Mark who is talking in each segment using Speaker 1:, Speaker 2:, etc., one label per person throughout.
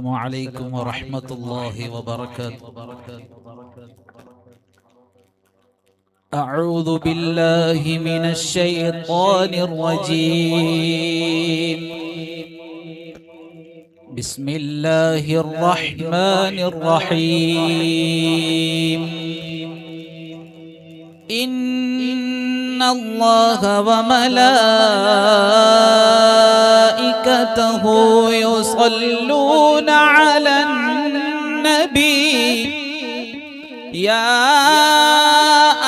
Speaker 1: عليكم ورحمة الله وبركاته. أعوذ بالله من الشيطان الرجيم. بسم الله الرحمن الرحيم. إن الله وملائكته يصلون على النبي يا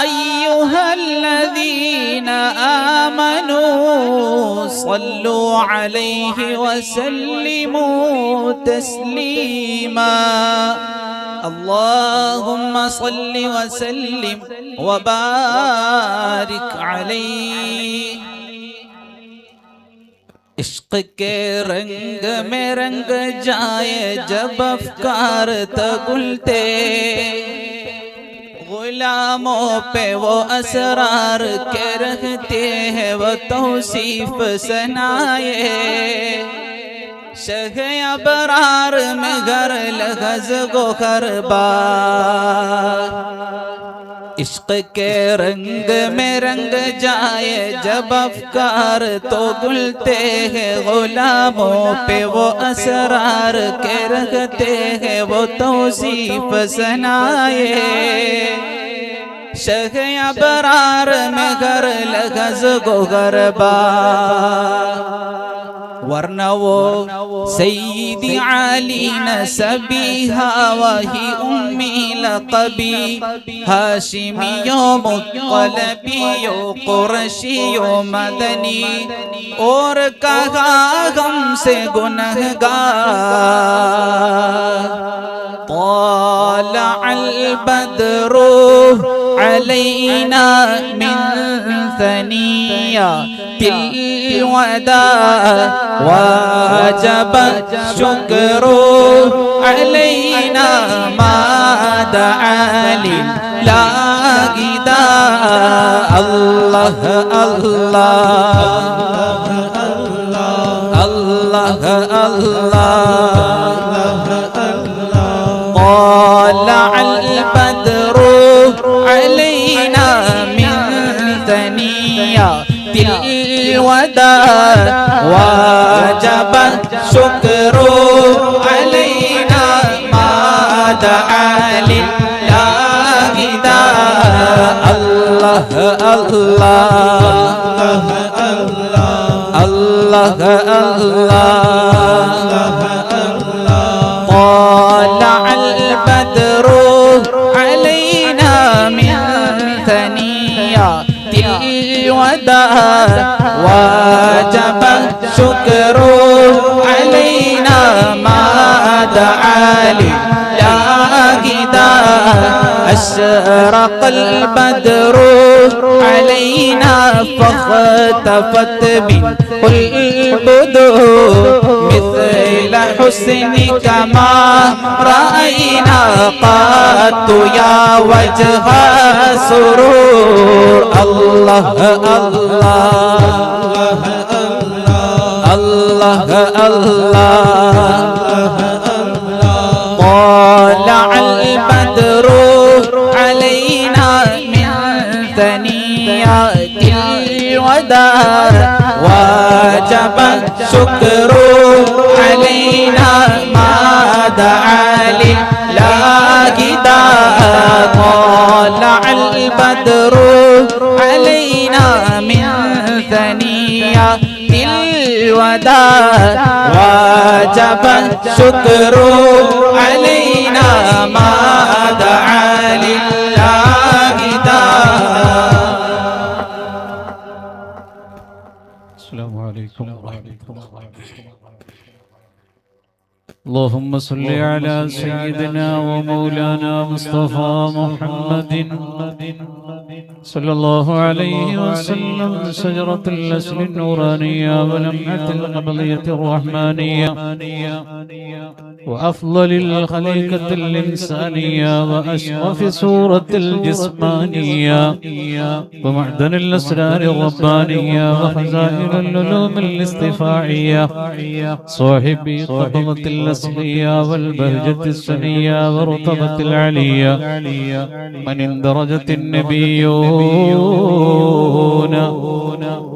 Speaker 1: أيها الذين آمنوا صلوا عليه وسلموا تسليما. اللهم صل وسلم وبارك عليه. इश्क के रंग में रंग जाए जब अफकार तगुलते, गुलामों पे वो असरार के रहते हैं वो तौसीफ सनाए। शह अबरार में घर लगज गो खरबार, इश्क के रंग में रंग जाए जब अफकार तो गुलते हैं, गुलामों पे वो असरार के रखते हैं वो तौसीफ सनाए। शह अबरार में घर लगज गो गरबार, वरना वो सैयदी अली नसबीहा वही उम्मी लक़बी, हाशिमियो मुत्तलबियो कुरशियो मदनी, और कहा हमसे गुनहगार। तालअल बद्रु अलैना मिन सनियतिल वदा वाजब शुक्रू अलैना मा दआ लिल्लाहि दा। अल्लाह अल्लाह अल्लाह तालअल बद्रु अलैना मिन सनियतिल वदा वाजब शुक्रू अलैना मा दआ लिल्लाहि दा। अल्लाह अल्लाह अल्लाह अल्लाह तालअल बद्रु अलैना मिन सनियतिल वदा वाजब शुक्रू अलैना मा दआ लिल्लाहि दा। अशरक़ल बद्रु अलैना फख्तफत बिल बुदूर, मिस्ल हुस्निका मा रअयना क़त्तु या वजह सुरूर। अल्लाह अल्लाह अल्लाह अल्लाह तालअल बद्रु अलैना मिन सनियतिल वदा वाजब शुक्रू अलैना मा दआ लिल्लाहि दा। तालअल बद्रु अलैना मिन सनियतिल वदा वाजब शुक्रू अलैना मा दआ लिल्लाहि दा।
Speaker 2: السلام عليكم ورحمة الله وبركاته. اللهم صل على سيدنا ومولانا مصطفى محمد صلى الله عليه وسلم شجرة الأصل النورانية ولمعة القبضية الرحمانية وأفضل الخليقة الإنسانية وأشرف سورة الجسمانية ومعدن الأسرار الربانية وخزائن العلوم الاصطفاعية صاحب قبضة الأصلية والبهجة السنية ورتبة العلية من اندرجت النبيون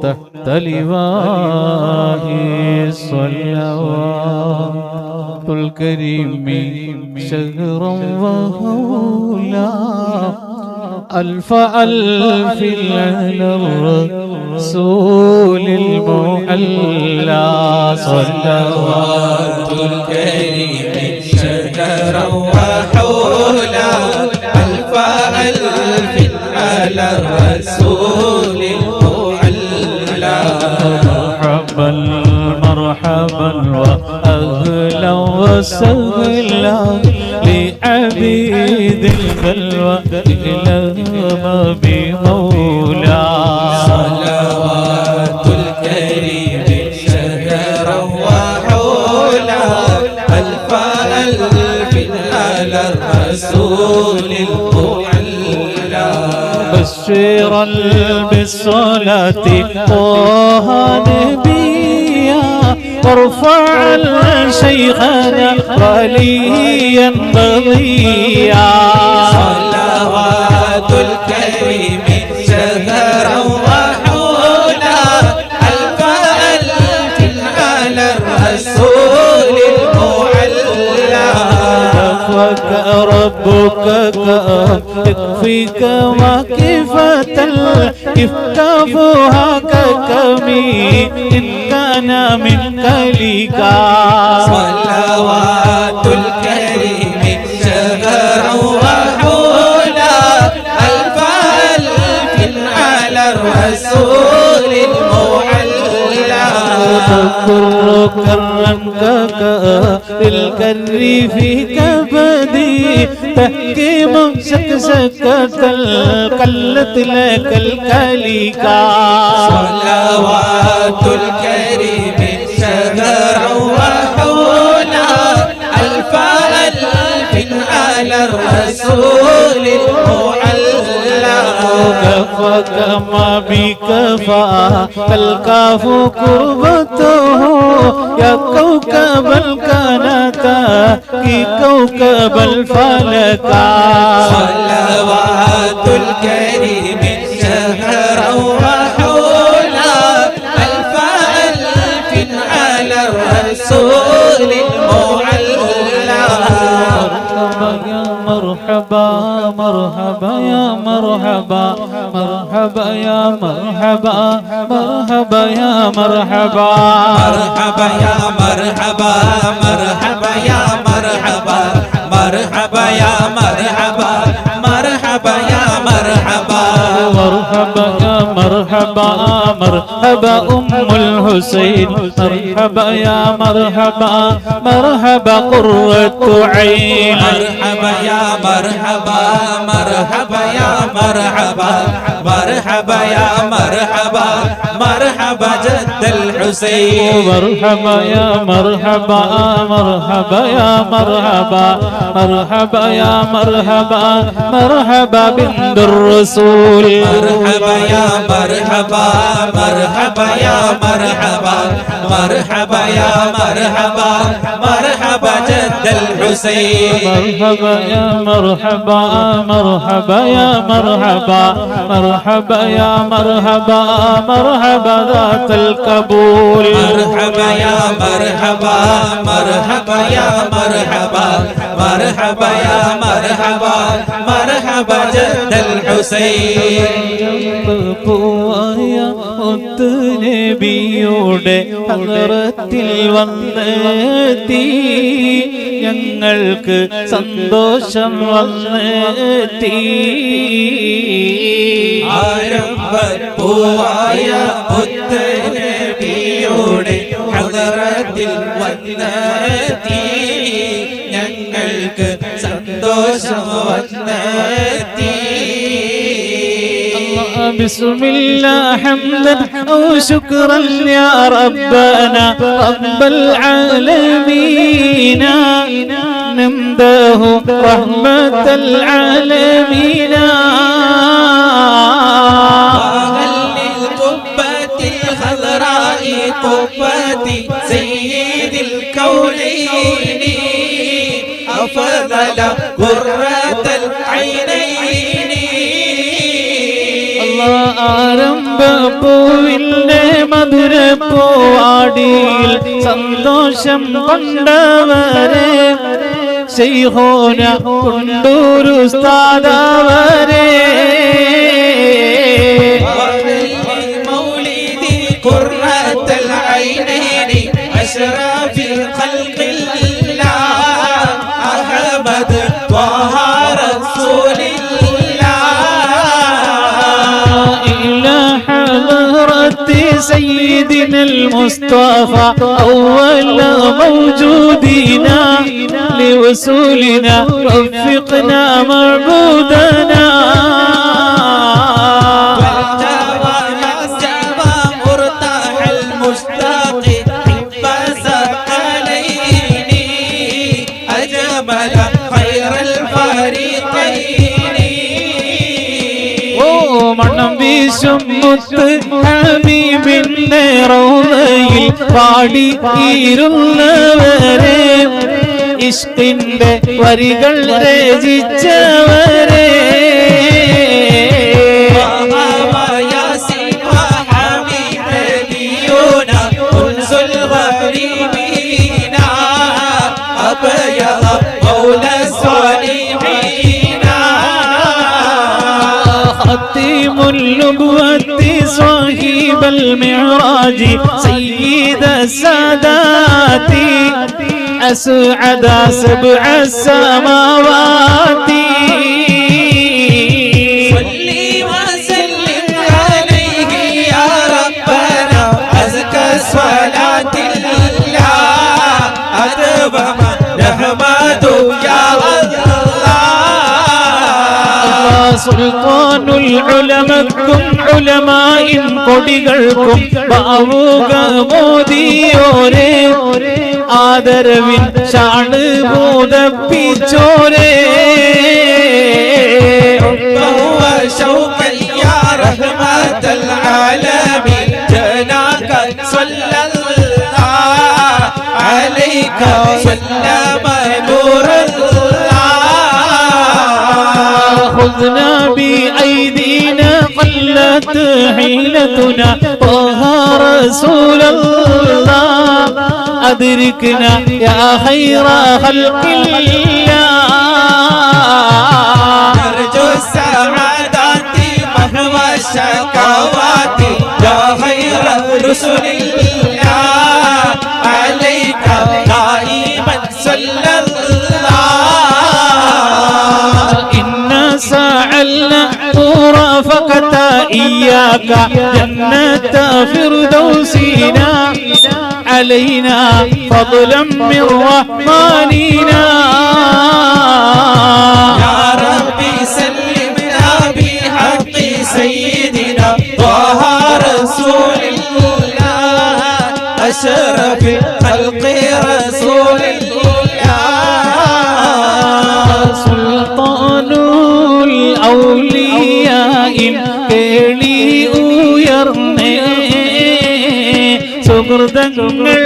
Speaker 2: تحت لواء الصلوات الكريم شهرا وهولا ألف ألف على الرسول المعلى
Speaker 1: صلوات الكريم شهرا وحولا ألف ألف على الرسول المعلى
Speaker 2: مرحبا مرحبا وأهلا وسهلا لعبيد البلوى إلى بمولى
Speaker 1: صلوات الكريم شهرا وحولا ألف ألف على الرسول المعلى
Speaker 2: بشرا بالصلاة طه نبيا وارفع شيخنا وليا بغيا
Speaker 1: صلوات الكريم شهرا وحولا ألف ألف على الرسول المعلى
Speaker 2: كفاك ربك يكفيك واكفة إفكافها ككمي إن كان من كليكا
Speaker 1: صلوات الكريم شهرا وحولا ألف ألف على الرسول المعلى
Speaker 2: تكر كرنك الكر في كبدي تحكيم سكسكة القلة لك الكليكا
Speaker 1: صلوات الكريم شهرا وحولا ألف ألف على الرسول المعلى
Speaker 2: كفاك ما بكفى فالكاف كربته يا كوكب الكنتا كي كوكب الفلكا
Speaker 1: صلوات الكريم شهرا وحولا ألف ألف على الرسول المعلى
Speaker 2: مرحبا مرحبا يا مرحبا مرحبا يا مرحبا مرحبا يا مرحبا
Speaker 1: مرحبا يا مرحبا مرحبا يا مرحبا مرحبا يا مرحبا مرحبا يا مرحبا
Speaker 2: مرحبا يا مرحبا مرحبا أم الحسين مرحبا يا مرحبا مرحبا قرة عين
Speaker 1: مرحبا يا مرحبا مرحبا يا مرحبا مرحبا يا مرحبا مرحبا جد الحسين
Speaker 2: مرحبا يا مرحبا مرحبا يا مرحبا مرحبا يا مرحبا مرحبا بنت الرسول
Speaker 1: مرحبا يا مرحبا مرحبا يا مرحبا مرحبا يا مرحبا مرحبا جد الحسين
Speaker 2: مرحبا يا مرحبا مرحبا يا مرحبا مرحبا يا مرحبا مرحبا ذات القبول
Speaker 1: مرحبا يا مرحبا مرحبا يا مرحبا مرحبا يا مرحبا مرحبا جد الحسين
Speaker 2: നബിയുടെ ഹദ്റത്തിൽ വന്നെത്തി ഞങ്ങൾക്ക് സന്തോഷം വന്നെത്തി
Speaker 1: ആരംഭപ്പൂവായ മുത്തനബിയുടെ ഹദ്റത്തിൽ വന്നെത്തി ഞങ്ങൾക്ക് സന്തോഷം വന്നെത്തി
Speaker 2: بسم الله حمدا أو شكرا يا ربنا رب العالمين نمده رحمة العالمين
Speaker 1: للقبة الخضراء قبة سيد الكونين أفضل قرة العينين
Speaker 2: الله ആരംഭപ്പൂവിന്റെ മധുരപ്പൂവാടിയിൽ സന്തോഷം കൊണ്ടവരെ ശൈഖോന കൊണ്ടൂർ ഉസ്താദവരെ
Speaker 1: مولدي قرة العينين أشرف خلق الله أحمد طه رسول الله
Speaker 2: إلى حضرة سيدنا المصطفى أول موجودنا لوصولنا وفقنا معبودنا മണം വീശും മുത്ത് ഹബീബിന്റെ റൗളയിൽ പാടി ഇരുന്നവരെ ഇഷ്കിന്റെ വരികൾ രചിച്ചവരെ خاتم النبوة صاحب المعراج سيد السادات أسعد سبع السماوات
Speaker 1: صلي وسلم عليه يا ربنا أزكى صلاة الله أدبم نحمد يا
Speaker 2: سلطان العلمكم علماء കൊടികൾക്കും ബാവുക മോദിയോരെ ആദരവിൻ ഷാണ് ബോധപ്പിച്ചോരെ
Speaker 1: شوقا يا رحمة العالمين جناك صلى الله عليك سلم نور
Speaker 2: خذنا بأيدينا قلت حيلتنا طه رسول الله أدركنا يا خير خلق الله
Speaker 1: نرجو السعادات محو الشكوات يا خير رسل الله عليك دائما صلى الله
Speaker 2: سعلنا مرافقة إياك جنة فردوسنا علينا فضلا من رحماننا
Speaker 1: يا ربي سلمنا بحق سيدنا طه رسول الله أشرف خلق رسول الله
Speaker 2: سلطان الأولياء കേളി ഉയർന്നേ സുഹൃതങ്ങൾ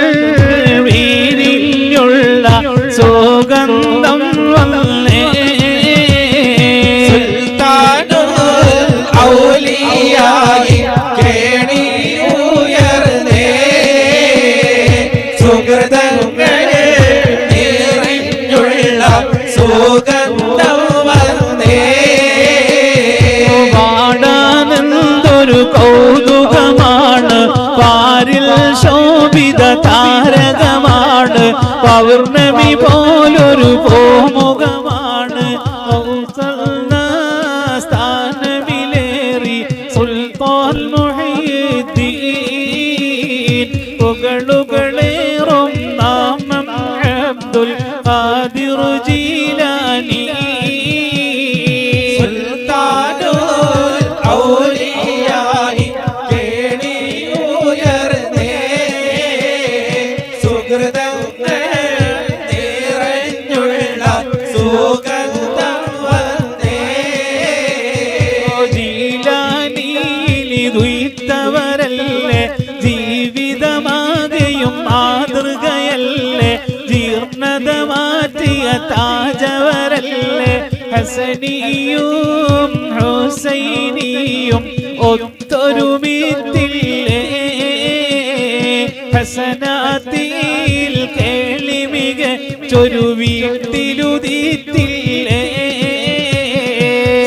Speaker 2: വീരിലുള്ള സുഗന്ധം വന്നേ
Speaker 1: സുൽത്താനുൽ ഔലിയായി കേളി ഉയർന്നേ സുഹൃതങ്ങൾ വീരിലുള്ള സുഗന്ധം വന്നേ
Speaker 2: പാടാനെന്തൊരു കൗതുകമാണ് പാരിൽ ശോഭിത താരകമാണ് പൗർണമി പോലൊരു പൂമുഖമാണ് സ്ഥാനമിലേറി സുൽത്താൻ മുഹയ്യിദ്ദീൻ പുകളുകളേറും നാമം അബ്ദുൽ ഖാദിർ ജീലാനി
Speaker 1: സുൽത്താനുൽ ഔലിയ സുഗന്ധം വന്നേ.
Speaker 2: ജീലാനിയിലിതുയിത്തവരല്ലേ ജീവിതമാകെയും മാതൃകയല്ലേ ജീർണത മാറ്റിയ താജവരല്ലേ ഹസനിയും ഹുസൈനിയും ഒത്തൊരുമിത്തില്ലേ ഹസനാത്തിൽ കേളിമിക ചൊരു വീട്ടിലുദിത്തില്ലേ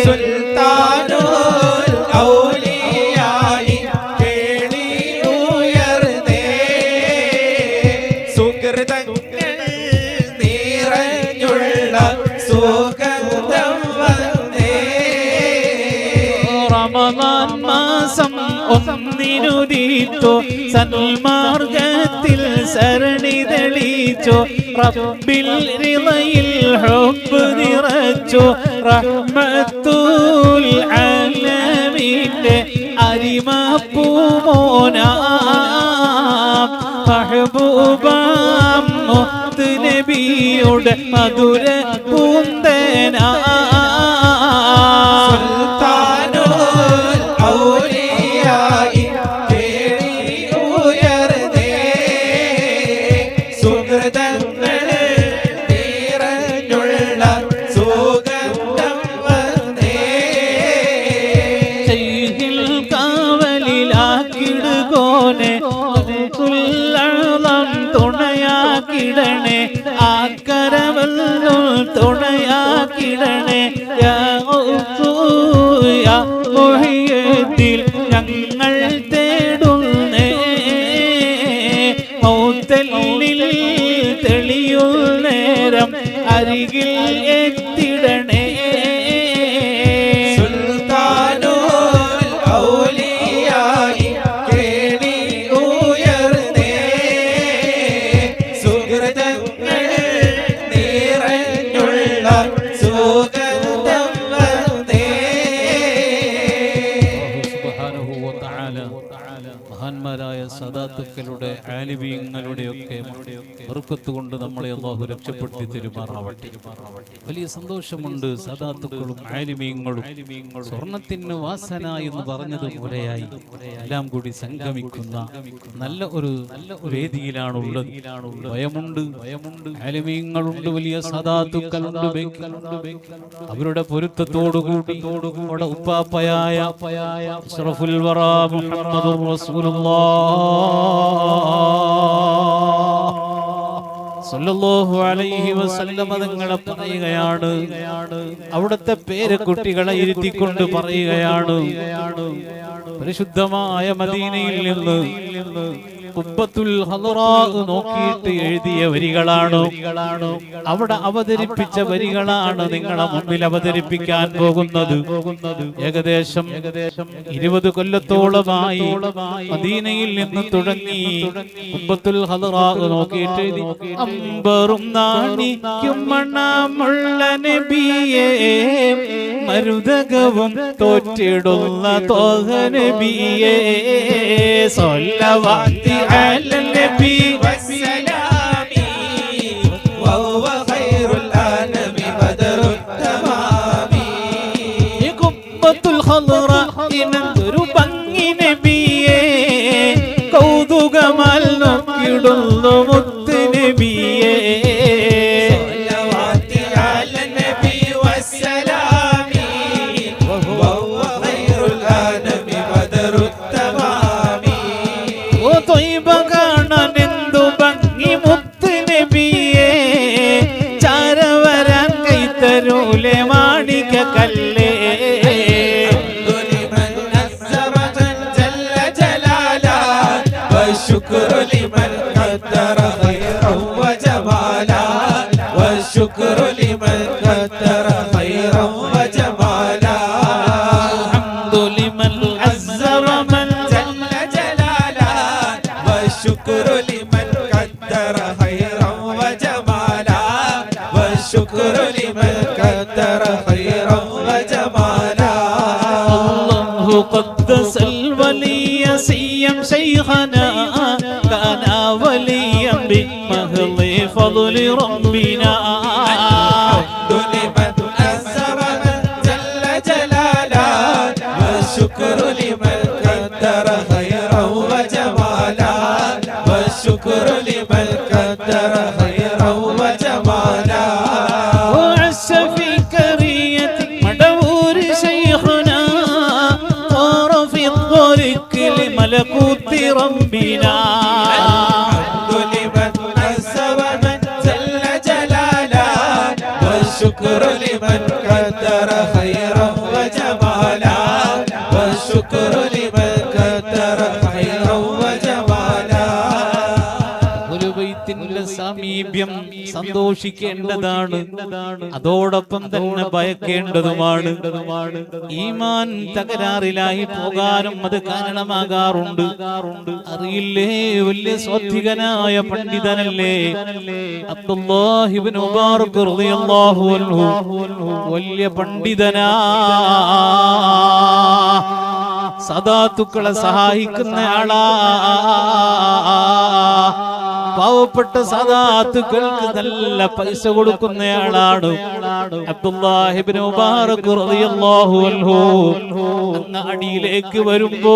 Speaker 1: സുൽത്താനുൽ ഔലിയായി കേളി ഉയർന്നേ. സുകൃതങ്ങൾ നിറഞ്ഞുള്ള സുഗന്ധം വന്നേ.
Speaker 2: റമദാൻ മാസം ഒന്നിനുദീച്ചു സന്മാർഗത്തിൽ സരണി തെളിച്ചു റബ്ബിൽ റിളയിൽ ഹുബ്ബ് നിറച്ചു റഹ്മത്തുൽ ആലമീന്റെ അരിമപ്പൂമോനാം മഹബൂബാം മുത്ത് നബിയുടെ മധുര പൂന്തേനാ.
Speaker 1: സുൽത്താനുൽ ഔലിയായി കേളി ഉയർന്നേ. സുകൃതങ്ങൾ നിറഞ്ഞുള്ള സുഗന്ധം വന്നേ.
Speaker 2: ശൈഖിൽ കാവലിലാക്കിടുകോനെ തുല്ലളം തുണയാക്കിടണേ ആക്കരവല്ലും തുണയാക്കിടണേ യാ ഔസു യാ മുഹിയത്തിൽ ഞങ്ങൾ തേടുന്നേ മൗത്തല്ലിൽ തെളിയുൾ നേരം അരികിൽ എത്തിടണേ.
Speaker 1: സുൽത്താനുൽ ഔലിയായി കേളി ഉയർന്നേ. സുകൃതങ്ങൾ നിറഞ്ഞുള്ള സുഗന്ധം വന്നേ.
Speaker 2: മഹാന്മാരായ സദാത്തുക്കളുടെ ആലിമീങ്ങളുടെയൊക്കെ ബർക്കത്ത് കൊണ്ട് നമ്മളെ അല്ലാഹു രക്ഷപ്പെടുത്തി തരുമാറാവട്ടെ. വലിയ സന്തോഷമുണ്ട്. സദാത്തുക്കളും ആലിമീങ്ങളും സ്വർണത്തിന് വാസന എന്ന് പറഞ്ഞതുപോലെയായി എല്ലാം കൂടി സംഗമിക്കുന്ന നല്ല ഒരു വേദിയിലാണുള്ളത്. ഭയമുണ്ട്, ആലിമീങ്ങളുണ്ട്, വലിയ സദാത്തുക്കളുണ്ട്. അവരുടെ പൊരുത്തത്തോടുകൂടി നമ്മുടെ ഉപ്പാപ്പയായ അഷ്റഫുൽ വറാ മുഹമ്മദുർ സല്ലല്ലാഹു അലൈഹി വസല്ലം തങ്ങളെ പറയുകയാണ്. അവിടുത്തെ പേരക്കുട്ടികളെ ഇരുത്തിക്കൊണ്ട് പറയുകയാണ്, പരിശുദ്ധമായ മദീനയിൽ നിന്ന് ഖുബ്ബത്തുൽ ഹളറാ നോക്കിയിട്ട് എഴുതിയ വരികളാണ്, അവിടെ അവതരിപ്പിച്ച വരികളാണ് നിങ്ങളെ മുമ്പിൽ അവതരിപ്പിക്കാൻ പോകുന്നത്. ഏകദേശം 20 കൊല്ലത്തോളമായി മദീനയിൽ നിന്ന് തുടങ്ങി ഖുബ്ബത്തുൽ ഹളറാ നോക്കിയിട്ട് എഴുതി. അമ്പറും നാണിക്കും മണമുള്ള നബിയേ മരുതകവും തോറ്റിടുന്ന തോഹ നബിയേ സ്വല്ലവാതി അല നബി
Speaker 1: വസ്സലാമി വഹുവ ഖൈറുൽ ആലമി ബദറുൽ തമാമി.
Speaker 2: ഖുബ്ബത്തുൽ ഹളറാ ഇനന്തൊരു ഭംഗി നബിയേ കൗതുകമാൽ നോക്കിടുന്നു മുത്ത് നബിയേ
Speaker 1: സ്വല്ലവാതി അല നബി വസ്സലാമി വഹുവ ഖൈറുൽ ആലമി ബദറുൽ തമാമി.
Speaker 2: ഓ ത്വയ്ബ കാണാനെന്തു ഭംഗി മുത്ത് നബിയേ ചാരവരാൻ കൈത്തരൂലെ മാണിക കല്ലേ
Speaker 1: والشكر لمن قدر خيرا وجمالا والشكر لمن قدر خيرا وجمالا
Speaker 2: الحمد لمن عز ومن
Speaker 1: جل جلالا والشكر لمن قدر خيرا وجمالا والشكر لمن قدر خيرا وجمالا.
Speaker 2: الله قدس الولي سيم شيخنا كان وليا بمهض فضل ربنا. ربنا
Speaker 1: الحمد لمن عز ومن جل جلاله والشكر لمن قدر خيرا وجمالا والشكر لمن قدر خيرا وجمالا
Speaker 2: സാമീപ്യം സന്തോഷിക്കേണ്ടതാണ്, അതോടൊപ്പം തന്നെ ഭയക്കേണ്ടതുമാണ്. ഈമാൻ തകരാറിലായി പോകാനും അത് കാരണമാകാറുണ്ട്. അറിയില്ലേ, വലിയ സ്വാത്വികനായ പണ്ഡിതനല്ലേ അബ്ദുല്ലാഹി ഇബ്നു മുബാറക് റളിയല്ലാഹു അൻഹു, വലിയ പണ്ഡിതനാ, സദാത്തുക്കളെ സഹായിക്കുന്ന ആളാ, പാവപ്പെട്ട സദാത്തുക്കൾക്ക് നല്ല പൈസ കൊടുക്കുന്നയാളാണ് അബ്ദുല്ലാഹി ഇബ്നു മുബാറക് റളിയല്ലാഹു അൻഹു. അങ്ങാടിയിലേക്ക് വരുമ്പോൾ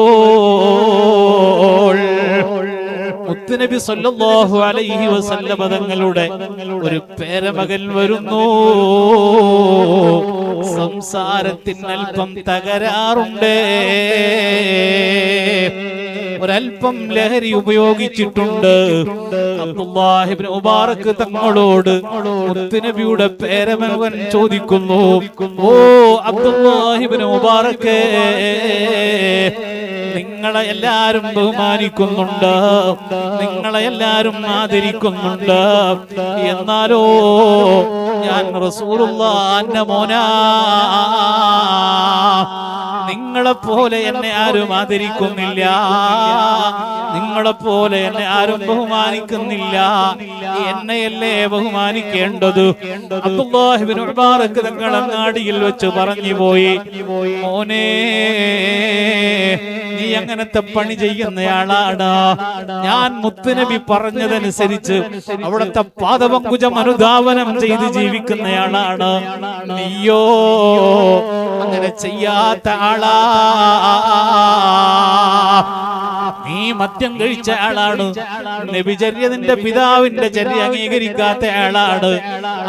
Speaker 2: മുത്തുനബി സല്ലല്ലാഹു അലൈഹി വസല്ലമ തങ്ങളുടെ ഒരു പേരമകൻ വരുന്നു. സംസാരത്തിന് അല്പം തകരാറുണ്ട്, ഒരൽപ്പം ലഹരി ഉപയോഗിച്ചിട്ടുണ്ട്. അബ്ദുല്ലാഹി ഇബ്നു മുബാറക് തങ്ങളോട് മുത്തുനബിയുടെ പേരമകൻ ചോദിക്കുന്നു, ഓ അബ്ദുല്ലാഹി ഇബ്നു മുബാറക്, നിങ്ങളെ എല്ലാരും ബഹുമാനിക്കുന്നുണ്ട്, നിങ്ങളെ എല്ലാരും ആദരിക്കുന്നുണ്ട്, എന്നാലോ ഞാൻ റസൂലുള്ളാഹിന്റെ മോനാ, നിങ്ങളെപ്പോലെ എന്നെ ആരും ആദരിക്കുന്നില്ല, നിങ്ങളെപ്പോലെ എന്നെ ആരും ബഹുമാനിക്കുന്നില്ല, എന്നെയല്ലേ ബഹുമാനിക്കേണ്ടത്. അബ്ദുല്ലാഹി ഇബ്നു മുബാറക് തങ്ങൾ അങ്ങാടിയിൽ വെച്ച് പറഞ്ഞു പോയി, മോനെ നീ അങ്ങനത്തെ പണി ചെയ്യുന്നയാളാണ്. ഞാൻ മുത്തുനബി പറഞ്ഞതനുസരിച്ച് അവിടുത്തെ പാദപങ്കുജം അനുധാവനം ചെയ്ത് ജീവിക്കുന്നയാളാണ്. നീയോ അങ്ങനെ ചെയ്യാത്ത ആളാ, നീ മദ്യം കഴിച്ച ആളാണ്, നബിചര്യ നിന്റെ പിതാവിന്റെ ചര്യ അംഗീകരിക്കാത്ത ആളാണ്,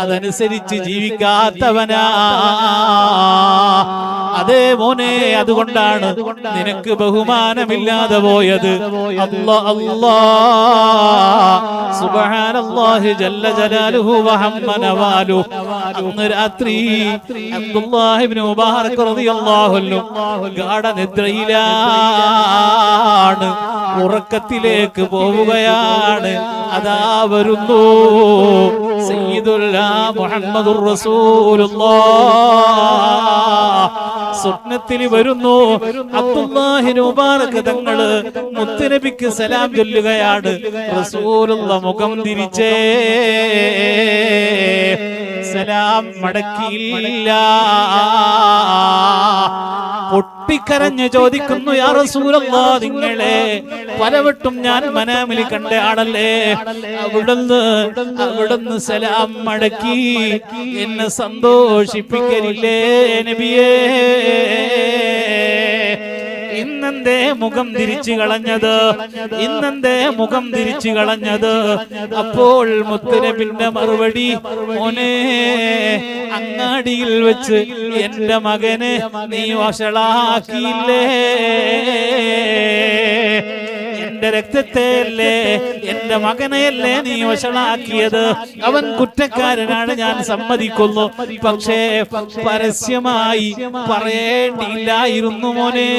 Speaker 2: അതനുസരിച്ച് ജീവിക്കാത്തവനാ. അതേ മോനെ, അതുകൊണ്ടാണ് നിനക്ക് ബഹുമാനമില്ലാതെ പോയത്. അല്ലാഹ് അല്ലാഹ് സുബ്ഹാനല്ലാഹി ജല്ല ജലാലുഹു വഹമ്മ നവാലു. അന്ന് രാത്രി അബ്ദുല്ലാഹി ഇബ്നു മുബാറക് റളിയല്ലാഹു അൻഹു ഗാഢനിദ്രയിലാണ്, ഉറക്കത്തിലേക്ക് പോവുകയാണ്. അതാ വരുന്നു സയ്യിദുനാ മുഹമ്മദുർ റസൂലുള്ളാഹ്, സ്വപ്നത്തിൽ വരുന്നു. അബ്ദുല്ലാഹി ഇബ്നു മുബാറക് തങ്ങള് മുത്തുനബിക്ക് സലാം ചൊല്ലുകയാണ്. റസൂലുള്ളാഹ് മുഖം തിരിച്ചേ സലാം മടക്കിയില്ല. പൊട്ടിക്കരഞ്ഞ് ചോദിക്കുന്നു, യാ റസൂലല്ലാഹ്, നിങ്ങളെ പലവട്ടം ഞാൻ മനാമിൽ കണ്ട ആളല്ലേ, അവിടുന്ന് സലാം മടക്കി എന്നെ സന്തോഷിപ്പിക്കലില്ലേ നബിയേ, ഇന്നെന്തേ മുഖം തിരിച്ചു കളഞ്ഞത്, ഇന്നെന്തേ മുഖം തിരിച്ചു കളഞ്ഞത്? അപ്പോൾ മുത്തുനബിന്റെ മറുപടി, മോനെ അങ്ങാടിയിൽ വെച്ച് എന്റെ മകനെ നീ വഷളാക്കിയില്ലേ, എന്റെ രക്തത്തെയല്ലേ, എന്റെ മകനെയല്ലേ നീ വഷളാക്കിയത്. അവൻ കുറ്റക്കാരനാണ്, ഞാൻ സമ്മതിക്കുന്നു. പക്ഷേ പരസ്യമായി പറയേണ്ടിയില്ലായിരുന്നു മോനെ,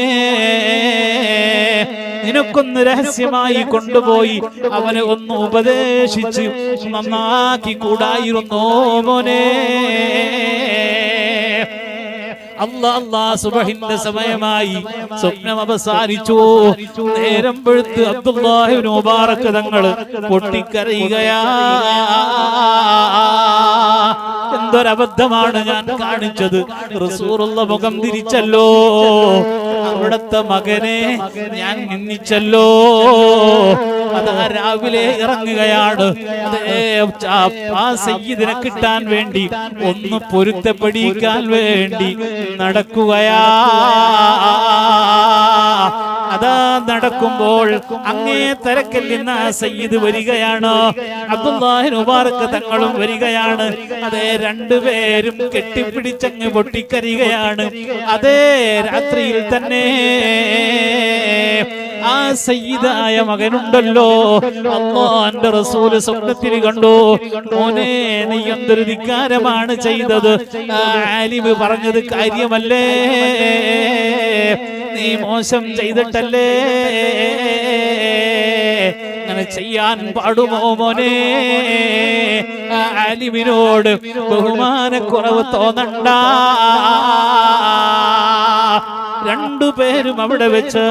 Speaker 2: നിനക്കൊന്ന് രഹസ്യമായി കൊണ്ടുപോയി അവനെ ഒന്ന് ഉപദേശിച്ച് നന്നാക്കി കൂടായിരുന്നോ മോനെ? സുബ്ഹിന്റെ സമയമായി, സ്വപ്നം അവസാനിച്ചു. നേരം വെളുത്ത് അബ്ദുല്ലാഹി ഇബ്നു മുബാറക് തങ്ങള് പൊട്ടിക്കരയുകയാ. എന്തൊരബദ്ധമാണ് ഞാൻ കാണിച്ചത്, റസൂലുള്ള മുഖം തിരിച്ചല്ലോ, അവിടുത്തെ മകനെ ഞാൻ നിന്ദിച്ചല്ലോ. അതാ രാവിലെ ഇറങ്ങുകയാണ്. ആ സയ്യിദിനെ കിട്ടാൻ വേണ്ടി, ഒന്ന് പൊരുത്തപ്പെടിക്കാൻ വേണ്ടി നടക്കുകയാ. അതാ നടക്കുമ്പോൾ അങ്ങേ തരക്കൽ നിന്ന് ആ സയ്യിദ് വരികയാണ്, അബ്ദുല്ലാഹി ഇബ്നു മുബാറക് തങ്ങളും വരികയാണ്. അതേ രണ്ടുപേരും കെട്ടിപ്പിടിച്ചങ്ങ് പൊട്ടിക്കരികയാണ്. അതേ രാത്രിയിൽ തന്നെ ആ സയ്യിദായ മകനുണ്ടല്ലോ, അല്ലാഹുവിന്റെ റസൂൽ സ്വപ്നത്തിൽ കണ്ടു, മോനെ നീ എന്തൊരു ധിക്കാരമാണ് ചെയ്തത്, ആ ആലിമ് പറഞ്ഞത് കാര്യമല്ലേ, നീ മോശം ചെയ്തിട്ടല്ലേ, അങ്ങനെ ചെയ്യാൻ പാടുമോ മോനെ? ആ ആലിമിനോട് ബഹുമാനക്കുറവ് തോന്നണ്ട. രണ്ടുപേരും അവിടെ വെച്ച്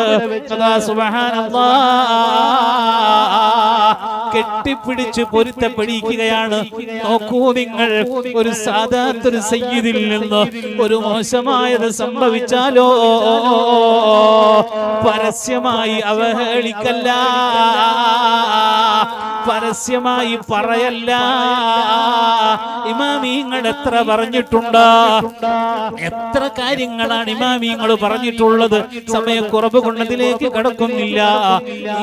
Speaker 2: കെട്ടിപ്പിടിച്ച് പൊരുത്തപ്പെടിക്കുകയാണ്. നോക്കൂ നിങ്ങൾ, ഒരു സാധാരണ സയ്യിദിൽ നിന്ന് ഒരു മോശമായത് സംഭവിച്ചാലോ പരസ്യമായി അവഹേളിക്കല്ല, പരസ്യമായി പറയല്ല. ഇമാമിങ്ങൾ എത്ര പറഞ്ഞിട്ടുണ്ട്, എത്ര കാര്യങ്ങളാണ് ഇമാമിങ്ങൾ പറഞ്ഞിട്ടുള്ളത്. സമയക്കുറവ് കൊണ്ടതിലേക്ക് കടക്കുന്നില്ല.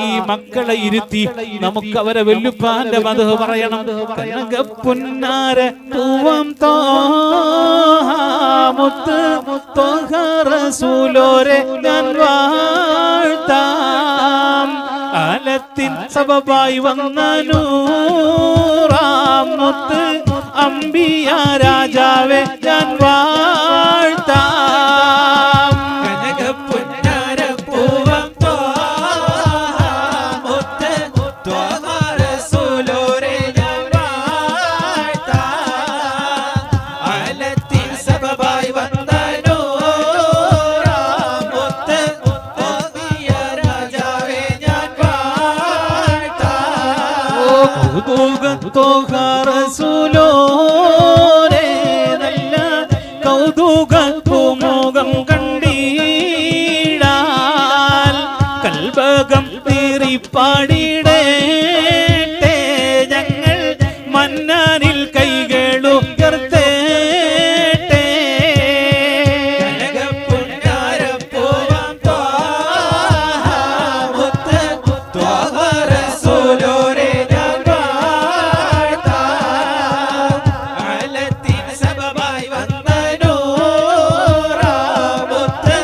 Speaker 2: ഈ മക്കളെ ഇരുത്തി നമുക്ക് അവരെ വെല്ലുപ്പാന്റെ മധു പറയണം. കനകപ്പുന്നാര പൂവം തോമുത്ത് തോഹ റസൂലോരെ ഞാൻ വാഴ്ത്താം, ആലത്തിൻ സബബായി വന്ന നൂറാം മുത്ത് അംബിയ രാജാവെ ഞാൻ വാഴ്ത്താം.
Speaker 1: കനകപ്പുന്നാര പൂവം തോമുത്ത് തോഹ റസൂലോരെ ഞാൻ വാഴ്ത്താം, ആലത്തിൻ സബബായി വന്ന നൂറാം മുത്ത് അംബിയ രാജാവെ ഞാൻ വാഴ്ത്താം.
Speaker 2: തോഹ റസൂലോരെ നല്ല കൗതുക പൂമുഖം കണ്ടീടാൽ കൽബകം തീറിപ്പാടിടേട്ടെ ഞങ്ങൾ മന്നാനിൽ കൈകളുയർത്തേട്ടെ.
Speaker 1: കനകപ്പുന്നാര പൂവം തോമുത്ത് തോഹ റസൂലോരെ ഞാൻ വാഴ്ത്താം, ആലത്തിൻ സബബായി വന്ന നൂറാം മുത്ത്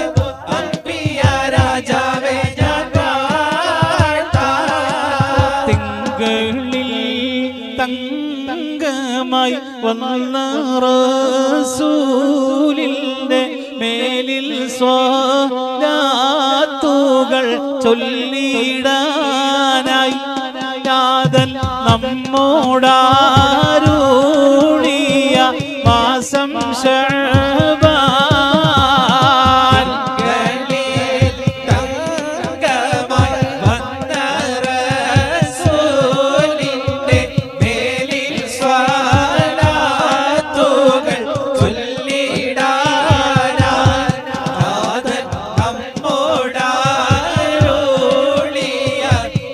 Speaker 1: അംബിയ രാജാവെ ഞാൻ വാഴ്ത്താം.
Speaker 2: തിങ്കളിൽ തങ്കമായി വന്ന റസൂലിന്റെ മേലിൽ സ്വലാത്തുകൾ ചൊല്ലിടാനായി യാതൻ നമ്മോടാരൂണിയ മാസം ശഅബാൻ.
Speaker 1: ഗളിൽ തങ്കമായി വന്ന റസൂലിന്റെ മേലിൽ സ്വലാത്തുകൾ ചൊല്ലിടാനായി നാഥൻ നമ്മോടാരൂളിയ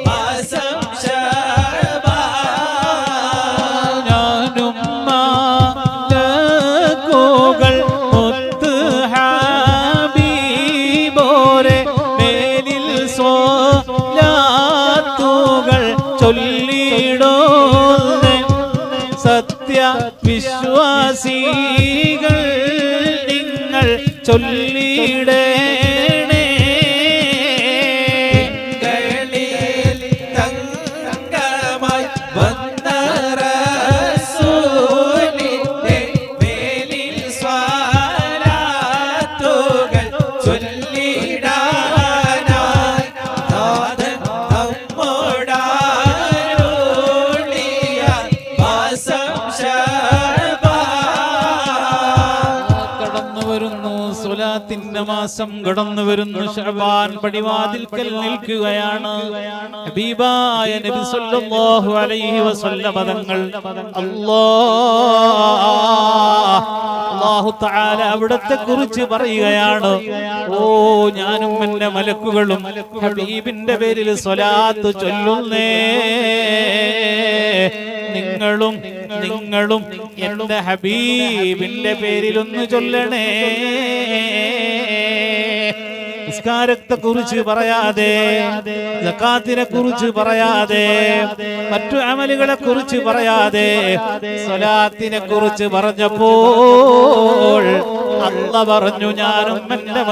Speaker 1: മാസം ശഅബാൻ.
Speaker 2: ഞാനും മാലക്കുകൾ മുത്ത് ഹബീബോരെ മേലിൽ സ്വലാത്തുകൾ ചൊല്ലിടോന്നെ സത്യ വിശ്വാസികൾ നിങ്ങൾ ചൊല്ലിടേണേ.
Speaker 1: ഗളിൽ തങ്കമായി വന്ന റസൂലിന്റെ മേലിൽ സ്വലാത്തുകൾ ചൊല്ലിടാനായി നാഥൻ നമ്മോടാരൂളിയ മാസം ശഅബാൻ.
Speaker 2: കടന്നു വരുന്നു സ്വലാത്തിന്റെ മാസം, കടന്നു വരുന്നു ശഅബാൻ പടിവാതിൽക്കൽ നിൽക്കുകയാണ്. ഹബീബായ നബി സല്ലല്ലാഹു അലൈഹി വസല്ലം തങ്ങൾ അല്ലാഹു തആല അവിടത്തെ കുറിച്ച് പറയുകയാണ്. ഓ ഞാനും എന്റെ മലക്കുകളും ഹബീബിന്റെ പേരിൽ സ്വലാത്ത് ചൊല്ലുന്നേ, നിങ്ങളും എന്റെ ഹബീബിന്റെ പേരിലൊന്ന് ചൊല്ലണേ. നിസ്കാരത്തെ കുറിച്ച് പറയാതെ, സകാത്തിനെ കുറിച്ച് പറയാതെ, മറ്റു അമലുകളെ കുറിച്ച് പറയാതെ സ്വലാത്തിനെ കുറിച്ച് പറഞ്ഞപ്പോൾ അല്ലാഹു പറഞ്ഞു ഞാനും എൻ്റെ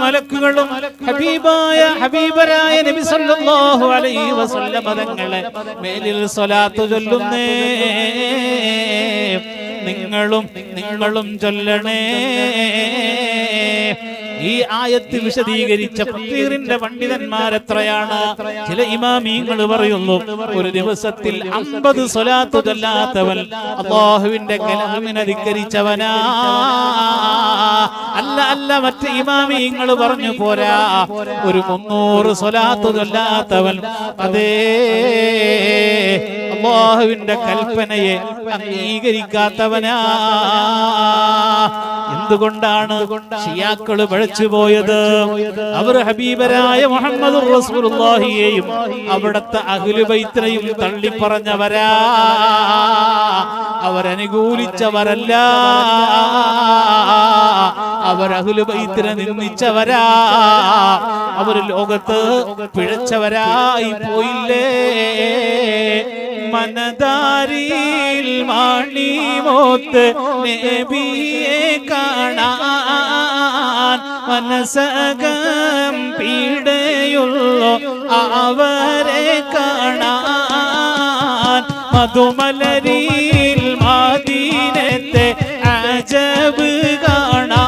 Speaker 2: മലക്കുകളും ഹബീബരായ നബി സല്ലല്ലാഹു അലൈഹി വസല്ലം തങ്ങളെ മേലിൽ സ്വലാത്ത് ചൊല്ലുന്നേ നിങ്ങളും ചൊല്ലണേ. ഈ ആയത്ത് വിശദീകരിച്ച തഫ്സീറിന്റെ പണ്ഡിതന്മാരെത്രയാണ്? ചില ഇമാമീങ്ങൾ പറയുന്നു ഒരു ദിവസത്തിൽ 50 സ്വലാത്ത് ചൊല്ലാത്തവൻ അല്ലാഹുവിന്റെ കലാമിനെ ധിക്കരിച്ചവനാ. അല്ല മറ്റ് ഇമാമീങ്ങൾ പറഞ്ഞു പോരാ, ഒരു 300 സ്വലാത്ത് ചൊല്ലാത്തവൻ അതേ അല്ലാഹുവിന്റെ കൽപ്പനയെ അംഗീകരിക്കാത്തവനാ. എന്തുകൊണ്ടാണ് ഷിയാക്കള് പഴച്ചുപോയത്? അവർ ഹബീബരായ മുഹമ്മദുർ റസൂലുള്ളാഹിയെയും അവിടുത്തെ അഹ്ലു ബൈത്തിനെയും തള്ളിപ്പറഞ്ഞവരാ, അവരനുകൂലിച്ചവരല്ല, അവർ അഹ്ലു ബൈത്തിനെ നിന്ദിച്ചവരാ, അവർ ലോകത്ത് പിഴച്ചവരായി പോയില്ലേ. മനദാരിൽ മാണിമോത്ത് നബിയെ കാണാൻ മനസകം പീഡയുള്ളോ അവരെ കാണാൻ മധുമലരിൽ മദീനത്തെ അജബ് കാണാൻ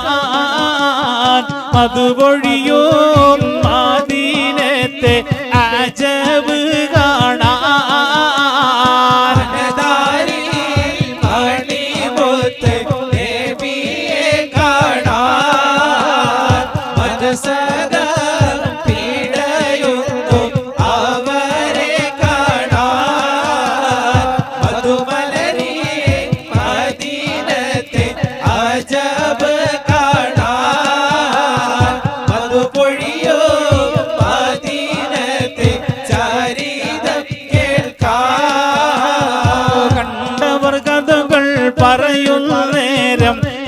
Speaker 2: മധുപൊഴിയും മദീനത്തെ അജബ് കാണാൻ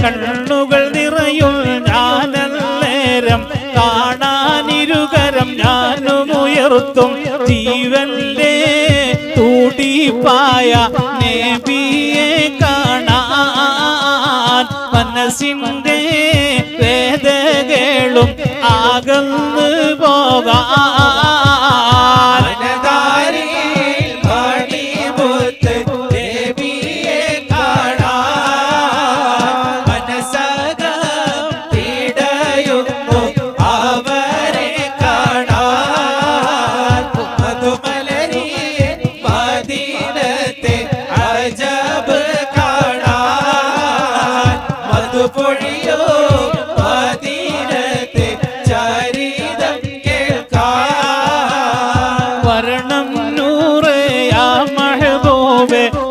Speaker 2: കണ്ണുകൾ നിറയും ഞാനന്നേരം കാണാനിരുകരം ഞാനും ഉയർത്തും ജീവന്റെ തൂടിപ്പായ നബിയെ കാണാൻ മനസ്സിന്റെ വേദകളും അകന്നു പോകാൻ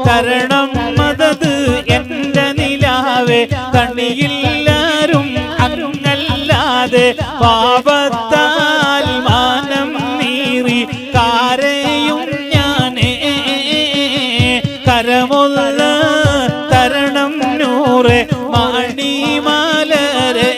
Speaker 2: തരണം മദത് എന്റെ നിലാവേ തണിയില്ലാരും അങ്ങല്ലാതെ പാപത്താൽ മാനം നീറി കാരയും ഞാനേ കരമുള്ള തരണം നൂറെ മണിമലരേ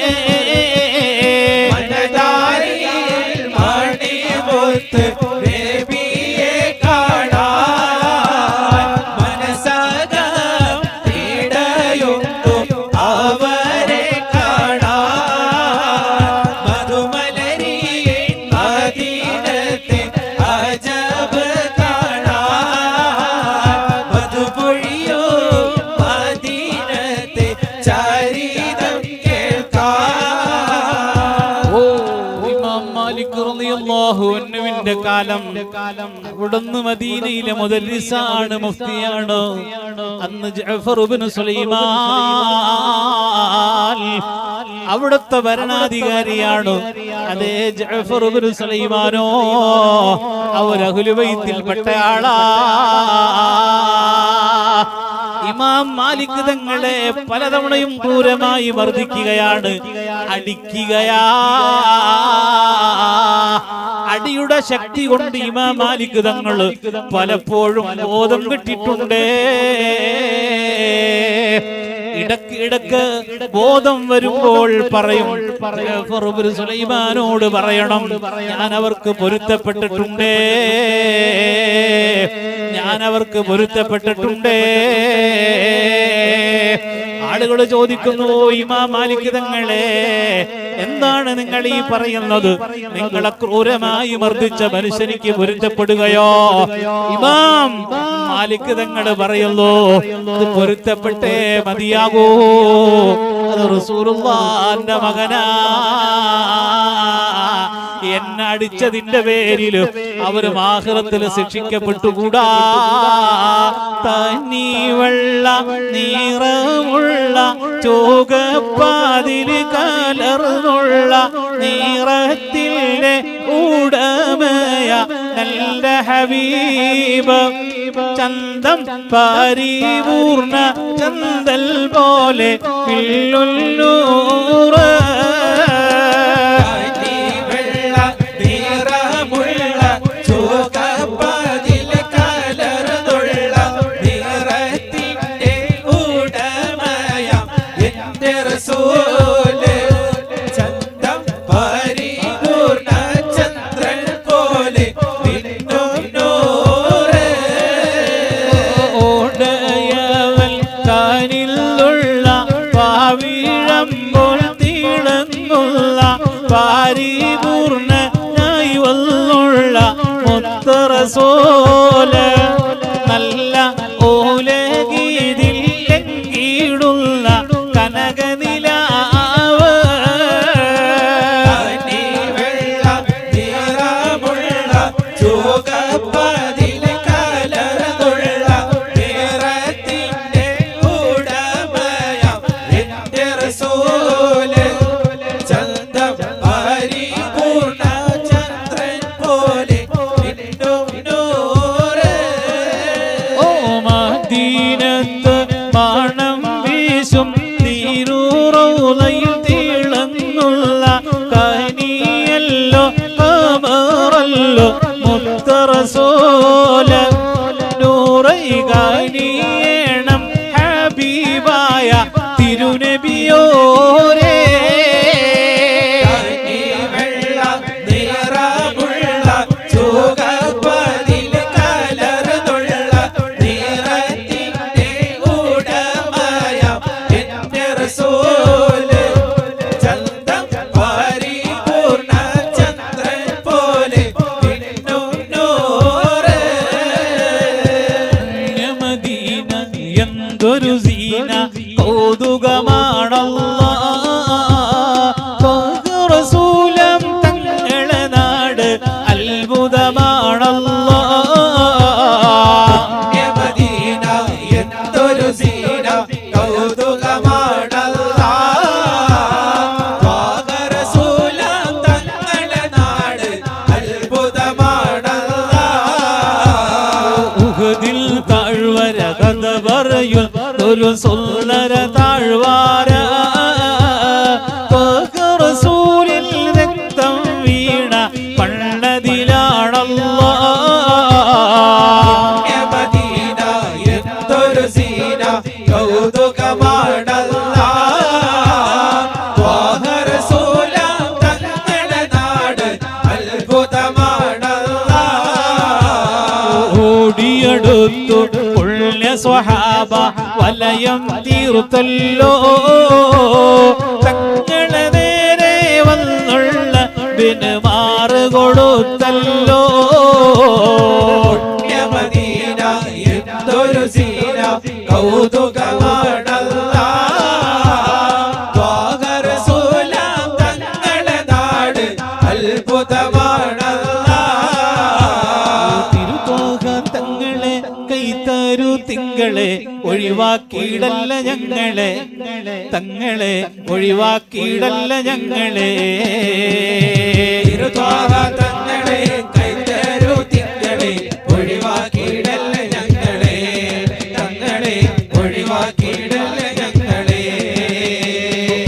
Speaker 2: കാലം അവിടുന്ന് മദീനയിലെ മുദർരിസാണ്, മുഫ്തിയാണ്. അന്ന് ജഅഫർ ഇബ്നു സുലൈമാൻ അവിടുത്തെ ഭരണാധികാരിയാണ്. അതേ ജഅഫർ ഇബ്നു സുലൈമാനോ അവർ അഹ്ലു ബൈത്തിൽപ്പെട്ട ആളാ. ഇമാം മാലിക് തങ്ങളെ പലതവണയും ക്രൂരമായി മർദ്ദിക്കുകയാണ്, അടിക്കുകയാ. അടിയുടെ ശക്തി കൊണ്ട് ഇമാം മാലിക് തങ്ങൾ പലപ്പോഴും ബോധം കിട്ടിയിട്ടുണ്ട്. ഇടക്ക് ബോധം വരുമ്പോൾ പറയും, സുലൈമാനോട് പറയണം ഞാൻ അവർക്ക് പൊരുത്തപ്പെട്ടിട്ടുണ്ടേ, ആളുകൾ ചോദിക്കുന്നു, ഇമാം മാലിക് തങ്ങളെ, എന്താണ് നിങ്ങൾ ഈ പറയുന്നത്? നിങ്ങളെ ക്രൂരമായി മർദ്ദിച്ച മനുഷ്യനിക്ക് പൊരുത്തപ്പെടുകയോ? ഇമാം മാലിക് തങ്ങൾ പറയുന്നു, ഇത് പൊരുത്തപ്പെട്ടേ മതിയാകൂ. അത് റസൂലുള്ളാഹിന്റെ മകനാ. എന്നെ അടിച്ചതിന്റെ പേരിൽ അവര് ആഖിറത്തിൽ ശിക്ഷിക്കപ്പെട്ടുകൂടാ. തനി വെള്ള നിറമുള്ള ചോകപ്പാതിൽ കലർന്നുള്ള നിറത്തിന്റെ ഉടമയ നല്ല ഹബീബ്, ചന്തം പരിപൂർണ ചന്തൽ പോലെ പിള്ളുന്നൂറ്. പരിപൂർണനായി വന്നുള്ള മുത്തറസൂല, നല്ല ഓലഗീതിൽ ലംഘിടുന്ന കനകനിലാവ്. മണം വീശും തിരുറൗളയിൽ തിളങ്ങുള്ള കനിയല്ലോ കമറല്ലോ മുത്തറസൂല. നൂറൈ കനിയേണം ഹബീബായ തിരുനബിയോരേ. എന്തൊരു സീന കൗതുകമാണല്ലാഹ്, റസൂലം തങ്ങളെ നാട് അത്ഭുതമാണല്ലാഹ്.
Speaker 1: എന്തൊരു സീന കൗതുകമാണല്ലാഹ്, റസൂലം തങ്ങളെ നാട് അത്ഭുതമാണല്ലാഹ്.
Speaker 2: ഉഹദിൽ താഴ്വര കഥ പറയും ഒരു സുന്ദര താഴ്വാര, റസൂലിൽ രക്തം വീണ പള്ളതിലാണല്ലാഹ്.
Speaker 1: എന്തൊരു സീന കൗതുകമാണല്ലാഹ്, റസൂലം തങ്ങളെ നാട് അത്ഭുതമാണല്ലാഹ്.
Speaker 2: ഓടിയെടുത്തു പുണ്യ സ്വഹാബ വലയം തീർത്തല്ലോ, തങ്ങളെ നേരെ വന്നുള്ള ബിനുമാറ് കൊടുത്തല്ലോ.
Speaker 1: മദീന എന്തൊരു സീന കൗതുകമാണല്ലാഹ്, റസൂലം തങ്ങളെ നാട് അത്ഭുതമാണല്ലാഹ്.
Speaker 2: തിരുതോഹ തങ്ങളെ കൈതരു തിങ്കളെ ഒഴിവാക്കിയിടല്ല ഞങ്ങളെ, തങ്ങളെ ഒഴിവാക്കിയിടല്ല ഞങ്ങളെ.
Speaker 1: തിരുതോഹ തങ്ങളെ കൈതരു തിങ്കളെ ഒഴിവാക്കിയിടല്ല ഞങ്ങളെ, തങ്ങളെ ഒഴിവാക്കിയിടല്ല ഞങ്ങളെ.